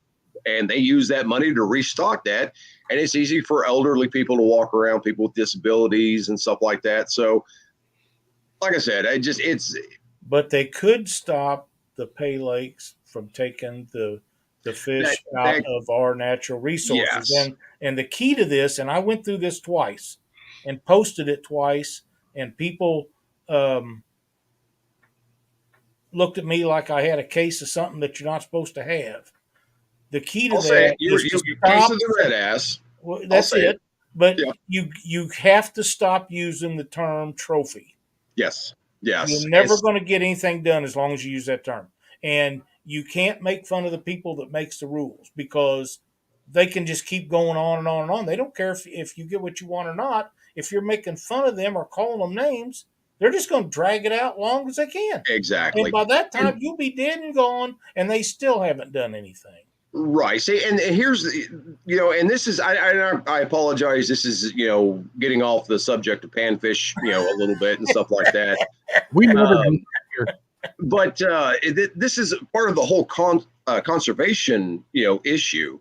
and they use that money to restock that. And it's easy for elderly people to walk around, people with disabilities and stuff like that. So, like I said,
But they could stop the pay lakes from taking the fish out of our natural resources.
Yes.
And the key to this, and I went through this twice and posted it twice, and people looked at me like I had a case of something that you're not supposed to have. The key to that is
you case of the red ass.
Well, that's it. But
Yeah.
you have to stop using the term trophy.
Yes.
You're never going to get anything done as long as you use that term. And you can't make fun of the people that makes the rules because they can just keep going on and on and on. They don't care if you get what you want or not. If you're making fun of them or calling them names, they're just going to drag it out long as they can.
Exactly.
And by that time, you'll be dead and gone, and they still haven't done anything.
Right. See, and here's and this is I apologize. This is getting off the subject of panfish a little bit and stuff like that.
We never do here.
But this is part of the whole conservation issue.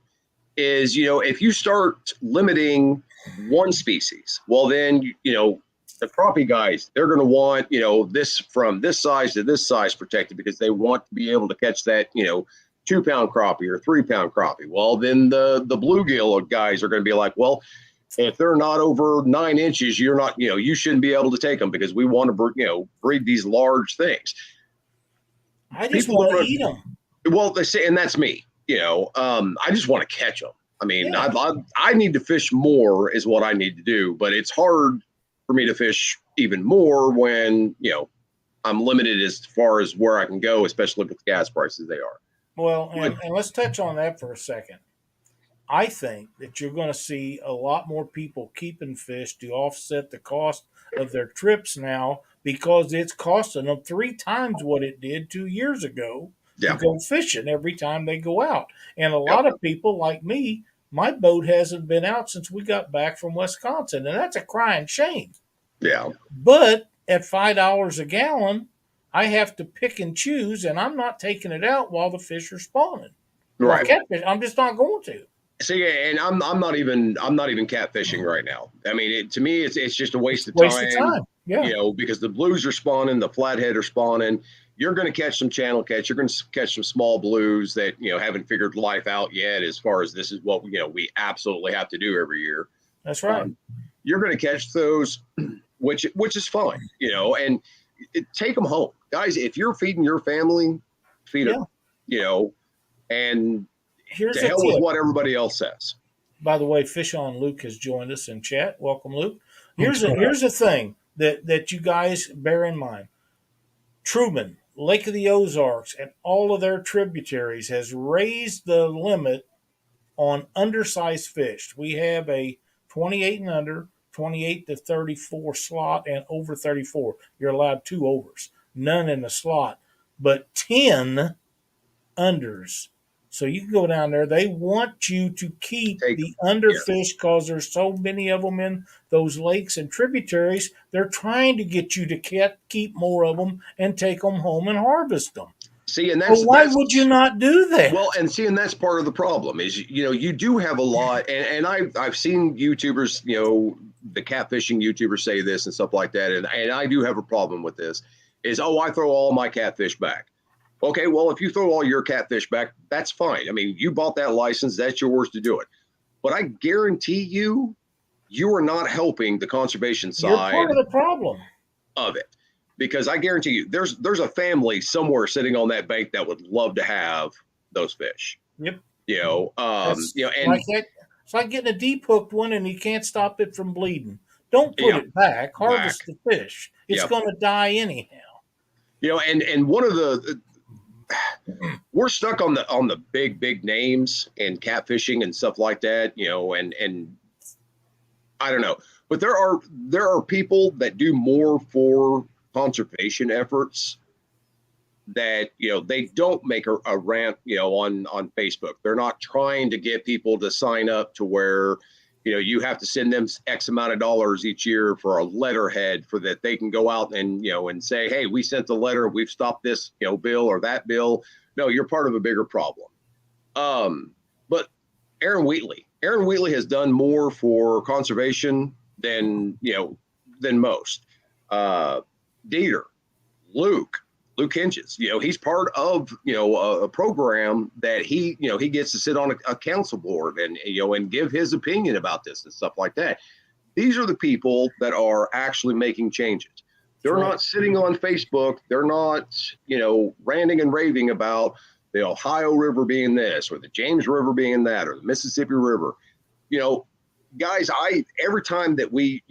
Is if you start limiting one species, well then the crappie guys, they're going to want this from this size to this size protected because they want to be able to catch that 2-pound crappie or 3-pound crappie. Well, then the bluegill guys are going to be like, well, if they're not over 9 inches, you're not, you shouldn't be able to take them because we want to, breed these large things.
I just want to eat them.
Well, they say, and that's me. I just want to catch them. I mean, yeah. I need to fish more is what I need to do, but it's hard for me to fish even more when I'm limited as far as where I can go, especially with gas prices they are.
Well, and let's touch on that for a second. I think that you're going to see a lot more people keeping fish to offset the cost of their trips now because it's costing them 3 times what it did 2 years ago to go fishing every time they go out. And a lot of people like me, my boat hasn't been out since we got back from Wisconsin, and that's a crying shame.
Yeah.
But at $5 a gallon, I have to pick and choose, and I'm not taking it out while the fish are spawning.
Right.
Catfish, I'm just not going to.
See, and I'm not even catfishing right now. I mean, to me, it's just a waste of time.
Yeah.
Because the blues are spawning, the flathead are spawning. You're going to catch some channel catch. You're going to catch some small blues that haven't figured life out yet. As far as this is what we absolutely have to do every year.
That's right.
You're going to catch those, which is fine. And take them home, guys. If you're feeding your family, feed them. And
here's
to hell with what everybody else says.
By the way, Fish on Luke has joined us in chat. Welcome, Luke. Here's a thing that you guys bear in mind. Truman, Lake of the Ozarks, and all of their tributaries has raised the limit on undersized fish. We have a 28 and under, 28 to 34 slot, and over 34. You're allowed 2 overs, none in the slot, but 10 unders. So you can go down there. They want you to keep the underfish because there's so many of them in those lakes and tributaries. They're trying to get you to keep more of them and take them home and harvest them.
See, and that's
why would you not do that?
Well, and see, and that's part of the problem is you do have a lot, and I've seen YouTubers, the catfishing YouTubers say this and stuff like that, and I do have a problem with this. Is I throw all my catfish back. Okay, well, if you throw all your catfish back, that's fine. I mean, you bought that license, that's yours to do it. But I guarantee you, you are not helping the conservation
You're
side
part of the problem.
of it. Because I guarantee you, there's a family somewhere sitting on that bank that would love to have those fish.
Yep.
And
Like that. It's like getting a deep hooked one and you can't stop it from bleeding. Don't put
Yeah.
it back. Harvest the fish. It's
Yep.
going to die anyhow.
And one of the we're stuck on the big names and catfishing and stuff like that, and I don't know, but there are people that do more for conservation efforts that they don't make a rant on Facebook. They're not trying to get people to sign up to where you have to send them X amount of dollars each year for a letterhead for that they can go out and and say, hey, we sent the letter, we've stopped this bill or that bill. No, you're part of a bigger problem. But Aaron Wheatley has done more for conservation than most. Dieter, Luke Hinges, he's part of a program that he gets to sit on a council board and give his opinion about this and stuff like that. These are the people that are actually making changes. They're not sitting on Facebook. They're not ranting and raving about the Ohio River being this or the James River being that or the Mississippi River. Guys, every time that we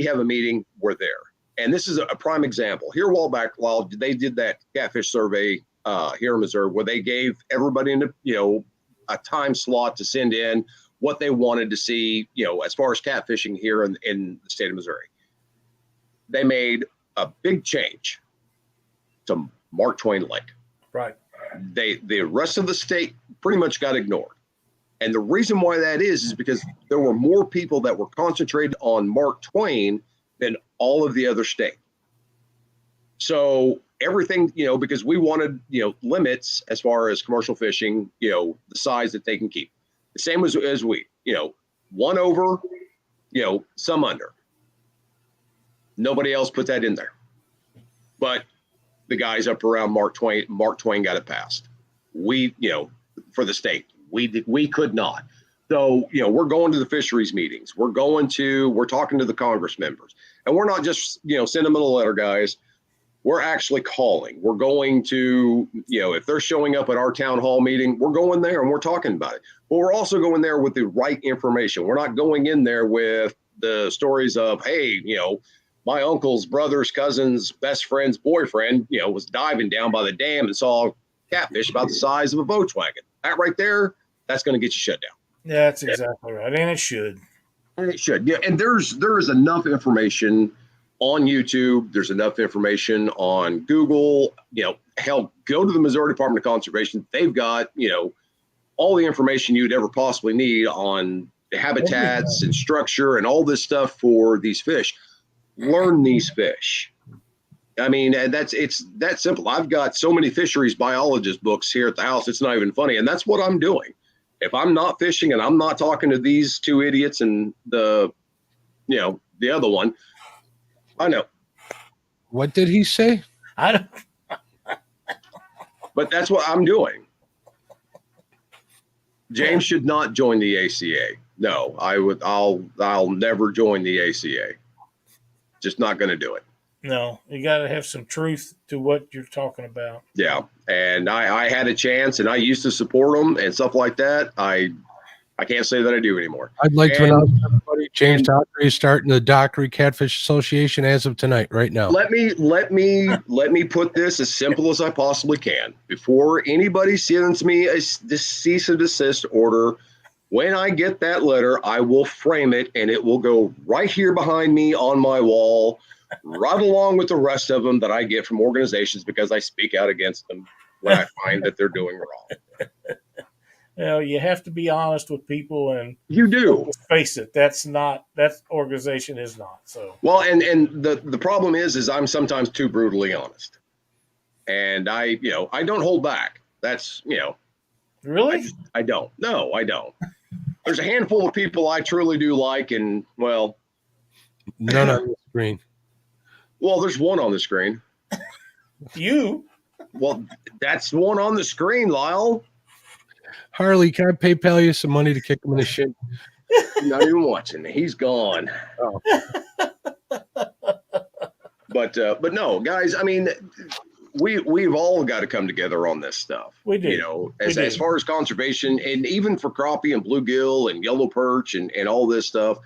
have a meeting, we're there. And this is a prime example. Here a while back, while they did that catfish survey here in Missouri, where they gave everybody a time slot to send in what they wanted to see, as far as catfishing here in the state of Missouri. They made a big change to Mark Twain Lake.
Right.
The rest of the state pretty much got ignored. And the reason why that is because there were more people that were concentrated on Mark Twain than all of the other state. So everything, because we wanted, limits as far as commercial fishing, the size that they can keep. The same as we, one over, some under. Nobody else put that in there. But the guys up around Mark Twain got it passed. We, for the state, we could not. So, we're going to the fisheries meetings. We're talking to the Congress members. And we're not just, send them a letter, guys. We're actually calling. We're going to, if they're showing up at our town hall meeting, we're going there and we're talking about it. But we're also going there with the right information. We're not going in there with the stories of, hey, my uncle's brother's cousin's best friend's boyfriend, was diving down by the dam and saw catfish about the size of a Volkswagen. That right there, that's going to get you shut down.
Yeah, that's exactly right. And it should.
And it should. Yeah. And there is enough information on YouTube. There's enough information on Google. Hell, go to the Missouri Department of Conservation. They've got, all the information you'd ever possibly need on the habitats and structure and all this stuff for these fish. Learn these fish. I mean, it's that simple. I've got so many fisheries biologist books here at the house. It's not even funny. And that's what I'm doing. If I'm not fishing and I'm not talking to these two idiots and the other one, I know.
What did he say?
I don't.
But that's what I'm doing. James should not join the ACA. No, I'll never join the ACA. Just not going to do it.
No, you got to have some truth to what you're talking about.
Yeah, and I had a chance, and I used to support them and stuff like that. I can't say that I do anymore.
I'd like to announce everybody, James Dockery is starting the Dockery Catfish Association as of tonight, right now.
Let me put this as simple as I possibly can. Before anybody sends me a cease and desist order, when I get that letter, I will frame it, and it will go right here behind me on my wall, right along with the rest of them that I get from organizations because I speak out against them when I find that they're doing wrong.
You have to be honest with people, and
you do.
Let's face it, that organization is not. So
well, and the problem is I'm sometimes too brutally honest, and I don't hold back. That's
really
I don't. No, I don't. There's a handful of people I truly do like, and well,
none on the screen.
Well, there's one on the screen.
You.
Well, that's the one on the screen, Lyle.
Harley, can I PayPal you some money to kick him in the shin?
He's not even watching. He's gone.
Oh.
But no, guys. I mean, we've all got to come together on this stuff.
We do.
You know, as far as conservation, and even for crappie and bluegill and yellow perch and all this stuff,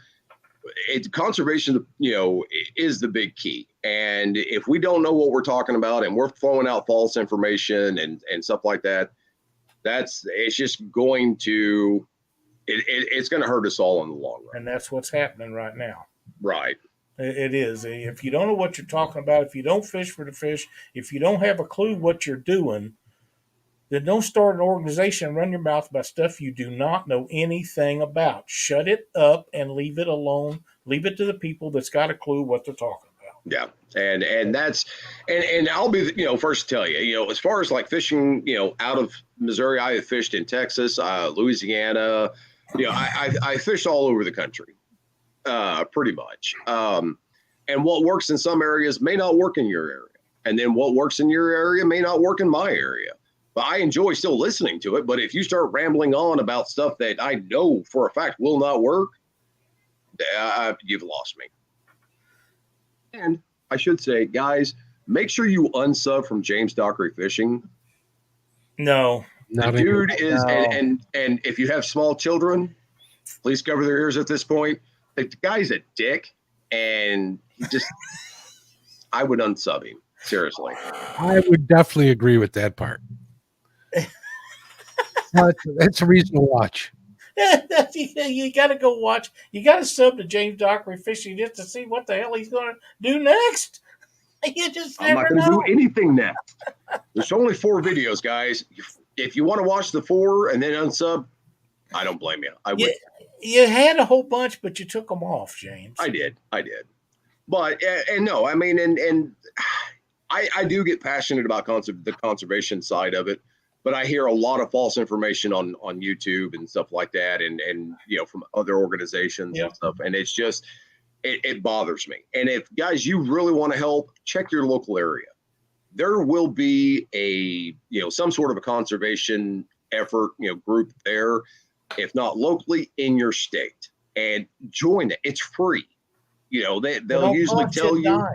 conservation, you know, is the big key. And if we don't know what we're talking about and we're throwing out false information and stuff like that, it's just going to it's going to hurt us all in the long run.
And that's what's happening right now.
Right.
It is. If you don't know what you're talking about, if you don't fish for the fish, if you don't have a clue what you're doing, then don't start an organization and run your mouth about stuff you do not know anything about. Shut it up and leave it alone. Leave it to the people that's got a clue what they're talking about.
Yeah. And that's and I'll be, you know, first to tell you, you know, as far as like fishing, you know, out of Missouri, I have fished in Texas, Louisiana, you know, I fished all over the country. Pretty much. And what works in some areas may not work in your area. And then what works in your area may not work in my area. But I enjoy still listening to it. But if you start rambling on about stuff that I know for a fact will not work, you've lost me. And I should say, guys, make sure you unsub from James Dockery Fishing.
No.
The dude is, and if you have small children, please cover their ears at this point. The guy's a dick, and he just, I would unsub him. Seriously.
I would definitely agree with that part. That's a reason to watch.
You got to go watch. You got to sub to James Dockery Fishing just to see what the hell he's going to do next. You just
I'm
never
not going to
know.
do anything next. There's only 4 videos, guys. If you want to watch the 4 and then unsub, I don't blame you. I would.
You had a whole bunch, but you took them off, James.
I did. But and no, I mean, and I do get passionate about the conservation side of it, but I hear a lot of false information on YouTube and stuff like that, and you know, from other organizations and stuff, and it's just it bothers me. And if guys, you really want to help, check your local area. There will be some sort of a conservation effort, group there, if not locally in your state, and join it. It's free. They'll usually tell you.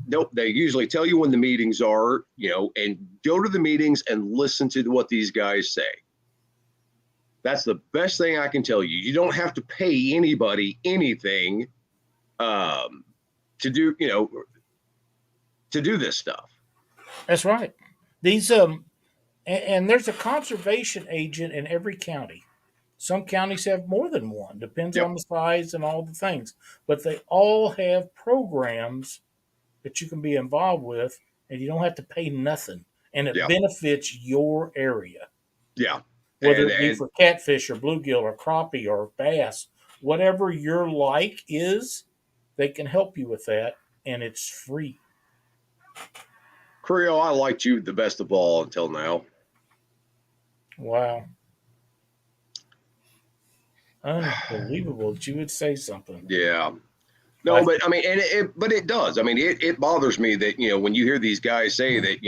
Nope, they usually tell you when the meetings are, and go to the meetings and listen to what these guys say. That's the best thing I can tell you. You don't have to pay anybody anything to do this stuff.
That's right. These and there's a conservation agent in every county. Some counties have more than one, depends on the size and all the things. But they all have programs that you can be involved with, and you don't have to pay nothing. And it benefits your area. Yeah. Whether it be for catfish or bluegill or crappie or bass, whatever your like is, they can help you with that, and it's free.
Creo, I liked you the best of all until now.
Wow. Unbelievable that you would say something.
Yeah. No, but I mean, but it does. I mean, it bothers me that, when you hear these guys say that,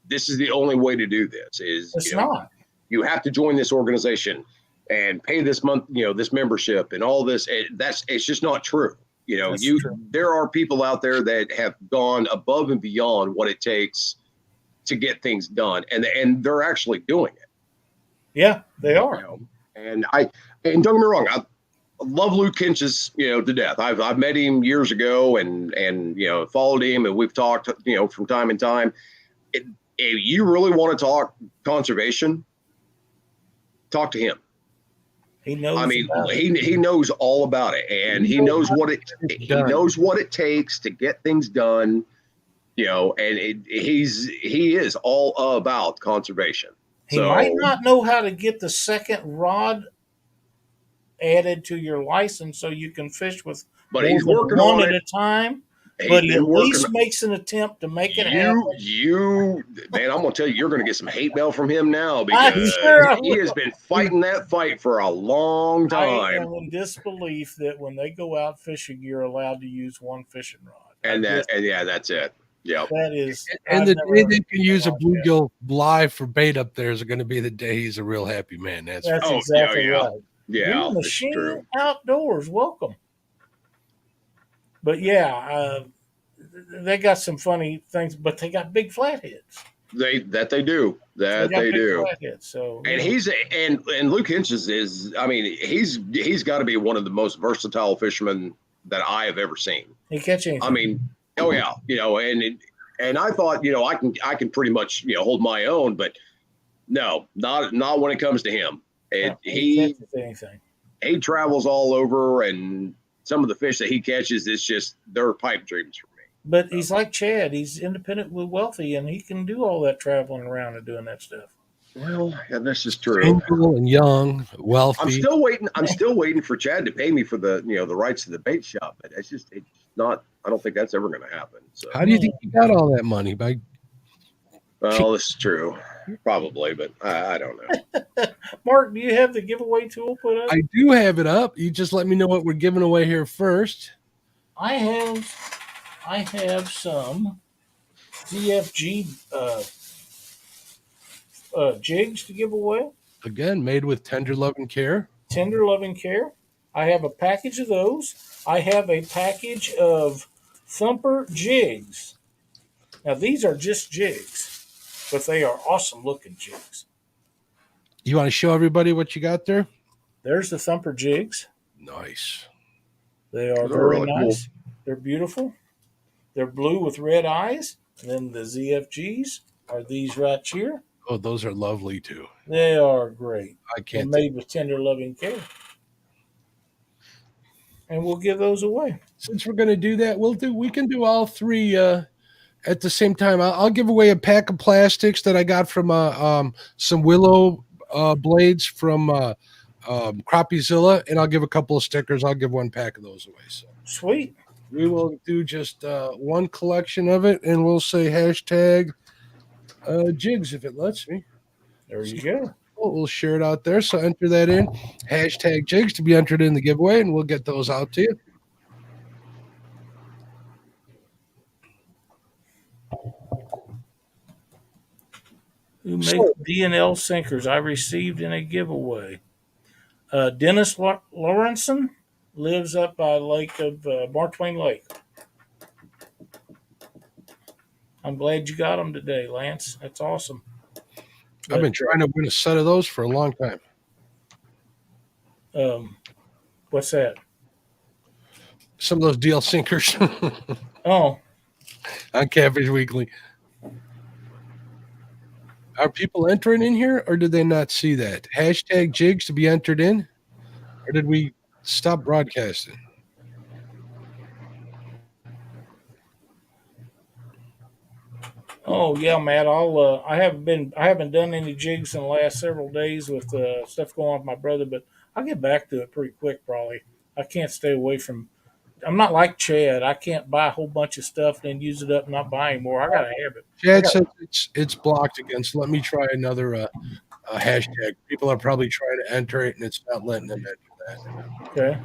this is the only way to do this is,
it's not.
You have to join this organization and pay this month, this membership and all this. It's just not true. True. There are people out there that have gone above and beyond what it takes to get things done, and they're actually doing it. Yeah,
they are.
And don't get me wrong, I love Luke Kinch's, to death. I've met him years ago and followed him, and we've talked, from time to time. If you really want to talk conservation, talk to him.
He knows.
I mean, he knows all about it, and he knows what it takes to get things done. And he is all about conservation.
He might not know how to get the second rod added to your license so you can fish with
he's working
one
on
at a time. But he at least makes an attempt to make it happen.
Man, I'm going to tell you, you're going to get some hate mail from him now because he has been fighting that fight for a long time.
I am in disbelief that when they go out fishing, you're allowed to use one fishing rod.
And that's it. Yeah.
That is,
And
I've
the
never
day
heard
they
of
can
anything
use a
like that.
bluegill live for bait up there is going to be the day he's a real happy man. That's
That's
Oh,
exactly
yeah.
right.
Yeah.
Green
This is true.
Machine Outdoors, welcome. But yeah, they got some funny things, but they got big flatheads.
They do.
They
That
got
they
big
do.
flatheads. So
And
you know,
he's and Luke Hinches is, I mean, he's got to be one of the most versatile fishermen that I have ever seen.
he catch anything.
I mean, oh yeah, and I thought, I can pretty much, hold my own, but no, not when it comes to him.
No,
He
catches anything.
he travels all over, and some of the fish that he catches, it's just they're pipe dreams for me.
But he's like Chad. He's independently wealthy, and he can do all that traveling around and doing that stuff.
Well, yeah, this is true.
single and young, wealthy.
I'm still waiting for Chad to pay me for the the rights to the bait shop, but it's not. I don't think that's ever going to happen. So,
How do you think you got all that money? By
well, this is true, probably, but I don't know.
Mark, do you have the giveaway tool put up?
I do have it up. You just let me know what we're giving away here first.
I have some ZFG jigs to give away.
Again, made with tender love and care.
Tender loving care. I have a package of those. I have a package of Thumper jigs. Now these are just jigs, but they are awesome looking jigs.
You want to show everybody what you got there?
There's the Thumper jigs.
Nice.
They are
They're
very
really
nice. They're beautiful. They're blue with red eyes. And then the ZFGs are these right here.
Oh, those are lovely too.
They are great.
I
They're
can't.
made with tender loving care. And we'll give those away.
Since we're going to do that, we can do all three at the same time. I'll give away a pack of plastics that I got from some willow blades from Crappie Zilla, and I'll give a couple of stickers. I'll give one pack of those away. So
Sweet.
we will do just one collection of it, and we'll say hashtag jigs if it lets me.
There you go.
We'll share it out there. So enter that in. Hashtag jigs to be entered in the giveaway, and we'll get those out to you.
Who make D&L sinkers I received in a giveaway. Dennis Lawrenson lives up by Lake of Mark Twain Lake. I'm glad you got them today, Lance. That's awesome.
I've been trying to win a set of those for a long time.
What's that?
Some of those DL sinkers
Oh,
on Catfish Weekly. Are people entering in here, or did they not see that? Hashtag jigs to be entered in, or did we stop broadcasting?
oh yeah, Matt. I haven't done any jigs in the last several days with stuff going on with my brother, but I'll get back to it pretty quick. Probably. I can't stay away from. I'm not like Chad. I can't buy a whole bunch of stuff and then use it up and not buy anymore. I gotta have it.
Chad says it's blocked again, so let me try another hashtag. People are probably trying to enter it, and it's not letting them enter that.
Okay.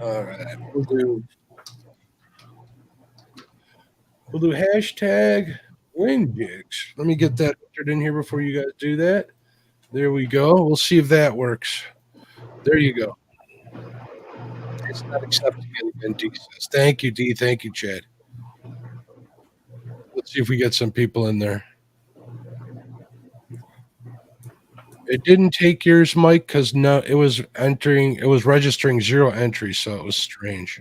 All right, we'll do hashtag wing jigs. Let me get that entered in here before you guys do that. There we go. We'll see if that works. There you go. It's not accepting it again, D says. Thank you, D. Thank you, Chad. Let's see if we get some people in there. It didn't take yours, Mike, because no, it was registering 0 entries, so it was strange.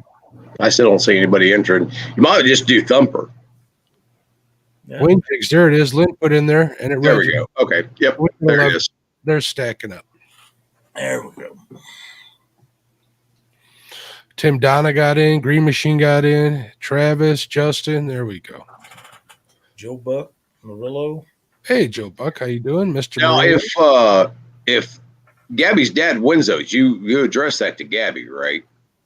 I still don't see anybody entering. You might just do Thumper.
Yeah.
Wing jigs, there it is. Lynn put in there, and it
There we go. Okay. Yep. There it is.
They're stacking up.
There we go.
Tim Donna got in. Green Machine got in. Travis, Justin. There we go.
Joe Buck, Murillo.
Hey, Joe Buck, how you doing, Mr.
Now,
Murillo?
if Gabby's dad wins those, you address that to Gabby, right?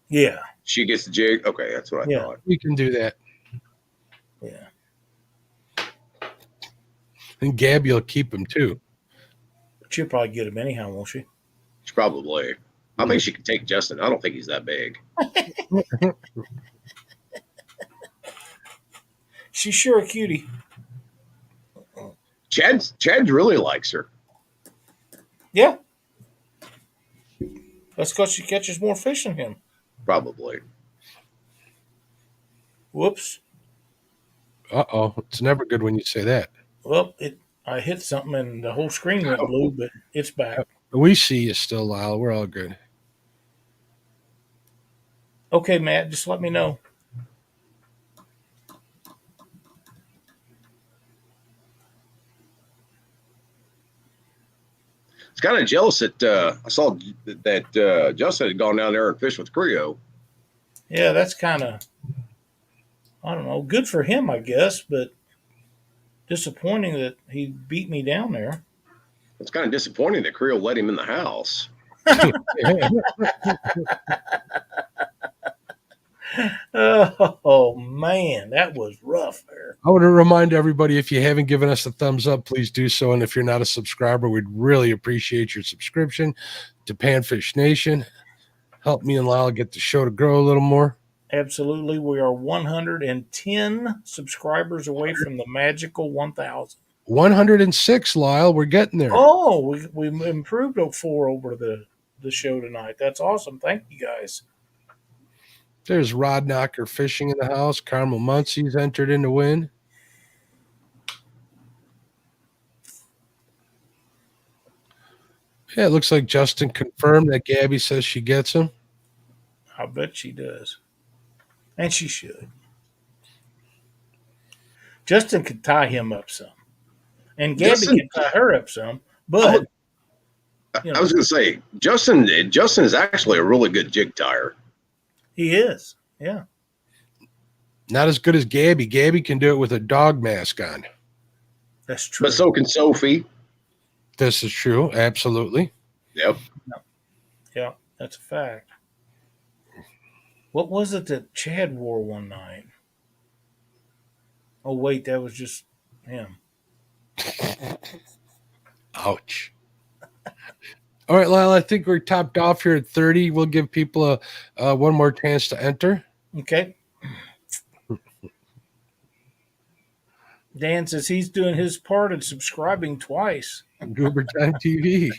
Yeah.
She gets the jig. Okay, that's what I thought.
We can do that.
Yeah.
And Gabby will keep them too.
She'll probably get him anyhow, won't she?
She probably. I think she can take Justin. I don't think he's that big.
She's sure a cutie.
Chad really likes her.
Yeah. That's because she catches more fish than him.
Probably.
Whoops.
Uh-oh. It's never good when you say that.
Well, I hit something and the whole screen went blue, but it's back.
We see you still, Lyle. We're all good.
Okay, Matt, just let me know.
It's kind of jealous that I saw that Justin had gone down there and fished with Creo.
Yeah, that's kind of, I don't know, good for him, I guess, but disappointing that he beat me down there.
It's kind of disappointing that Creo let him in the house.
Oh, man, that was rough there.
I want to remind everybody, if you haven't given us a thumbs up, please do so. And if you're not a subscriber, we'd really appreciate your subscription to Panfish Nation. Help me and Lyle get the show to grow a little more.
Absolutely. We are 110 subscribers away from the magical 1,000.
106, Lyle. We're getting there.
Oh, we improved 4 over the show tonight. That's awesome. Thank you, guys.
There's Rod Knocker Fishing in the house. Carmel Muncie's entered in to win. Yeah, it looks like Justin confirmed that Gabby says she gets him.
I bet she does. And she should. Justin could tie him up some. And Gabby can tie her up some. But
I was going to say, Justin is actually a really good jig tire.
He is. Yeah.
Not as good as Gabby. Gabby can do it with a dog mask on.
That's true.
But so can Sophie.
This is true. Absolutely.
Yep.
Yeah, that's a fact. What was it that Chad wore one night? Oh, wait, that was just him.
Ouch. All right, Lyle, I think we're topped off here at 30. We'll give people one more chance to enter.
Okay. Dan says he's doing his part and subscribing twice.
Goober Time TV.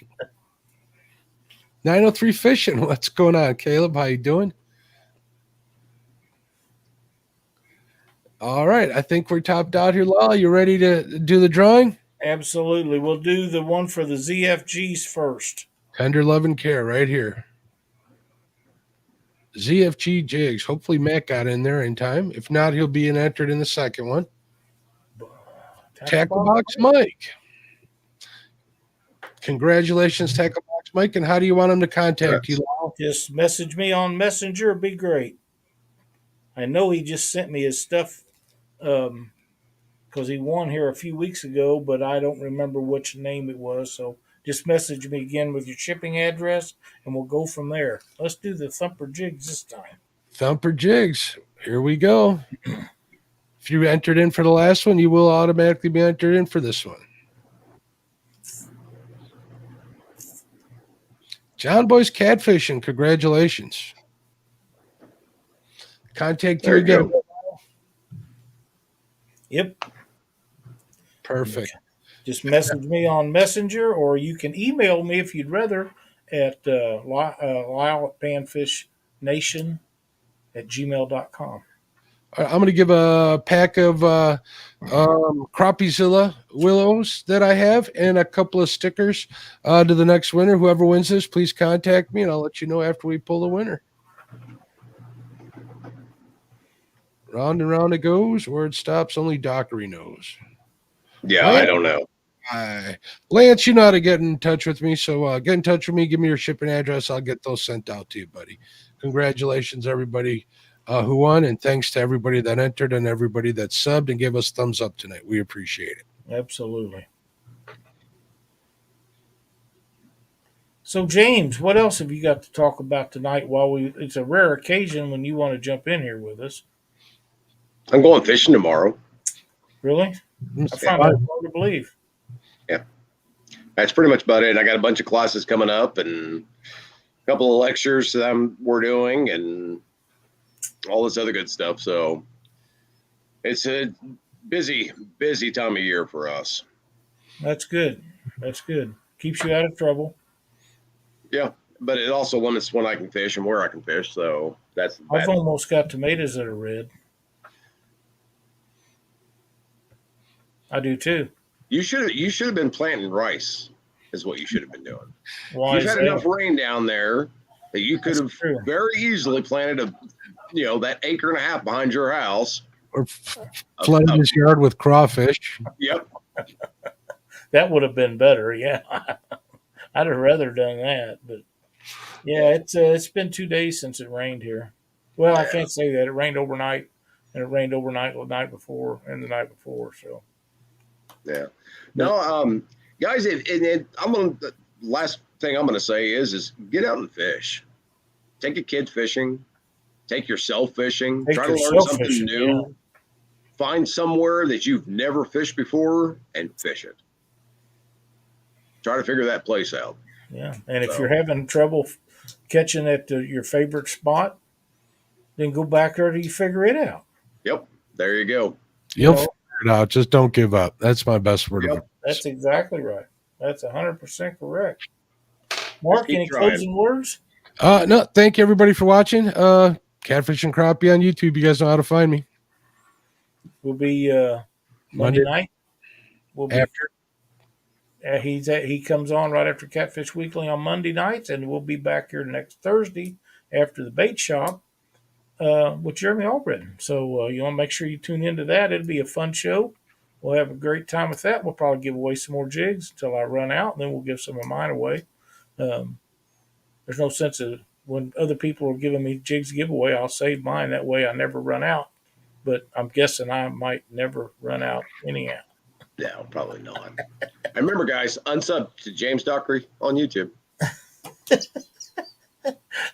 903 Fishing. What's going on, Caleb? How you doing? All right, I think we're topped out here, Lyle. You ready to do the drawing?
Absolutely. We'll do the one for the ZFGs first.
Tender love and care right here. ZFG jigs. Hopefully Matt got in there in time. If not, he'll be entered in the second one. Tackle Box Mike. Congratulations, Tackle Box Mike. And how do you want him to contact you, Lyle?
Just message me on Messenger. It'd be great. I know he just sent me his stuff because he won here a few weeks ago, but I don't remember which name it was. So just message me again with your shipping address, and we'll go from there. Let's do the Thumper jigs this time.
Thumper jigs. Here we go. If you entered in for the last one, you will automatically be entered in for this one. John Boy's Catfishing. Congratulations. Contact you again.
Yep.
Perfect.
Just message me on Messenger, or you can email me if you'd rather at Lyle at panfishnation@gmail.com.
I'm going to give a pack of Crappie Zilla Willows that I have and a couple of stickers to the next winner. Whoever wins this, please contact me, and I'll let you know after we pull the winner. Round and round it goes. Where it stops, only Dockery knows.
Yeah, I don't know.
Lance, you know how to get in touch with me, so get in touch with me. Give me your shipping address. I'll get those sent out to you, buddy. Congratulations, everybody who won, and thanks to everybody that entered and everybody that subbed and gave us thumbs up tonight. We appreciate it.
Absolutely. So, James, what else have you got to talk about tonight? It's a rare occasion when you want to jump in here with us.
I'm going fishing tomorrow.
Really? I find that hard to believe.
Yeah. That's pretty much about it. I got a bunch of classes coming up and a couple of lectures that we're doing and all this other good stuff. So it's busy time of year for us.
That's good. That's good. Keeps you out of trouble.
Yeah, but it also limits when I can fish and where I can fish. So that's the
I've
bad.
almost got tomatoes that are red. I do too.
You should have been planting rice. Is what you should have been doing.
Why
You've
is
had
that?
enough rain down there that you could
That's
have
true.
very easily planted that acre and a half behind your house.
Or flooded his yard with crawfish.
Yep.
That would have been better. Yeah, I'd have rather done that. But yeah, it's been 2 days since it rained here. Well, I
Yeah.
can't say that. It rained overnight, and it rained overnight the night before and the night before. So
Yeah. No, guys, the last thing I'm gonna say is get out and fish. Take a kid fishing. Take yourself fishing.
Take
Try to learn
yourself
something
fishing,
new.
yeah.
Find somewhere that you've never fished before and fish it. Try to figure that place out.
yeah, and if
So-
you're having trouble catching at your favorite spot, then go back there till you figure it out.
Yep. There you go.
You'll
know,
figure it out. Just don't give up. That's my best word of
Yep.
advice.
That's exactly right. That's 100% correct. Mark,
keep
any
trying.
closing words?
No, thank you everybody for watching. Catfish and Crappie on YouTube. You guys know how to find me.
We'll be Monday night. We'll be
After
he comes on right after Catfish Weekly on Monday nights, and we'll be back here next Thursday after the bait shop with Jeremy Albritton. So you want to make sure you tune into that. It'll be a fun show. We'll have a great time with that. We'll probably give away some more jigs until I run out, and then we'll give some of mine away. There's no sense of when other people are giving me jigs to give away, I'll save mine. That way I never run out. But I'm guessing I might never run out anyhow.
No, probably not. And remember, guys, unsub to James Dockery on YouTube.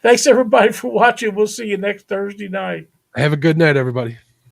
Thanks everybody for watching. We'll see you next Thursday night.
have a good night, everybody.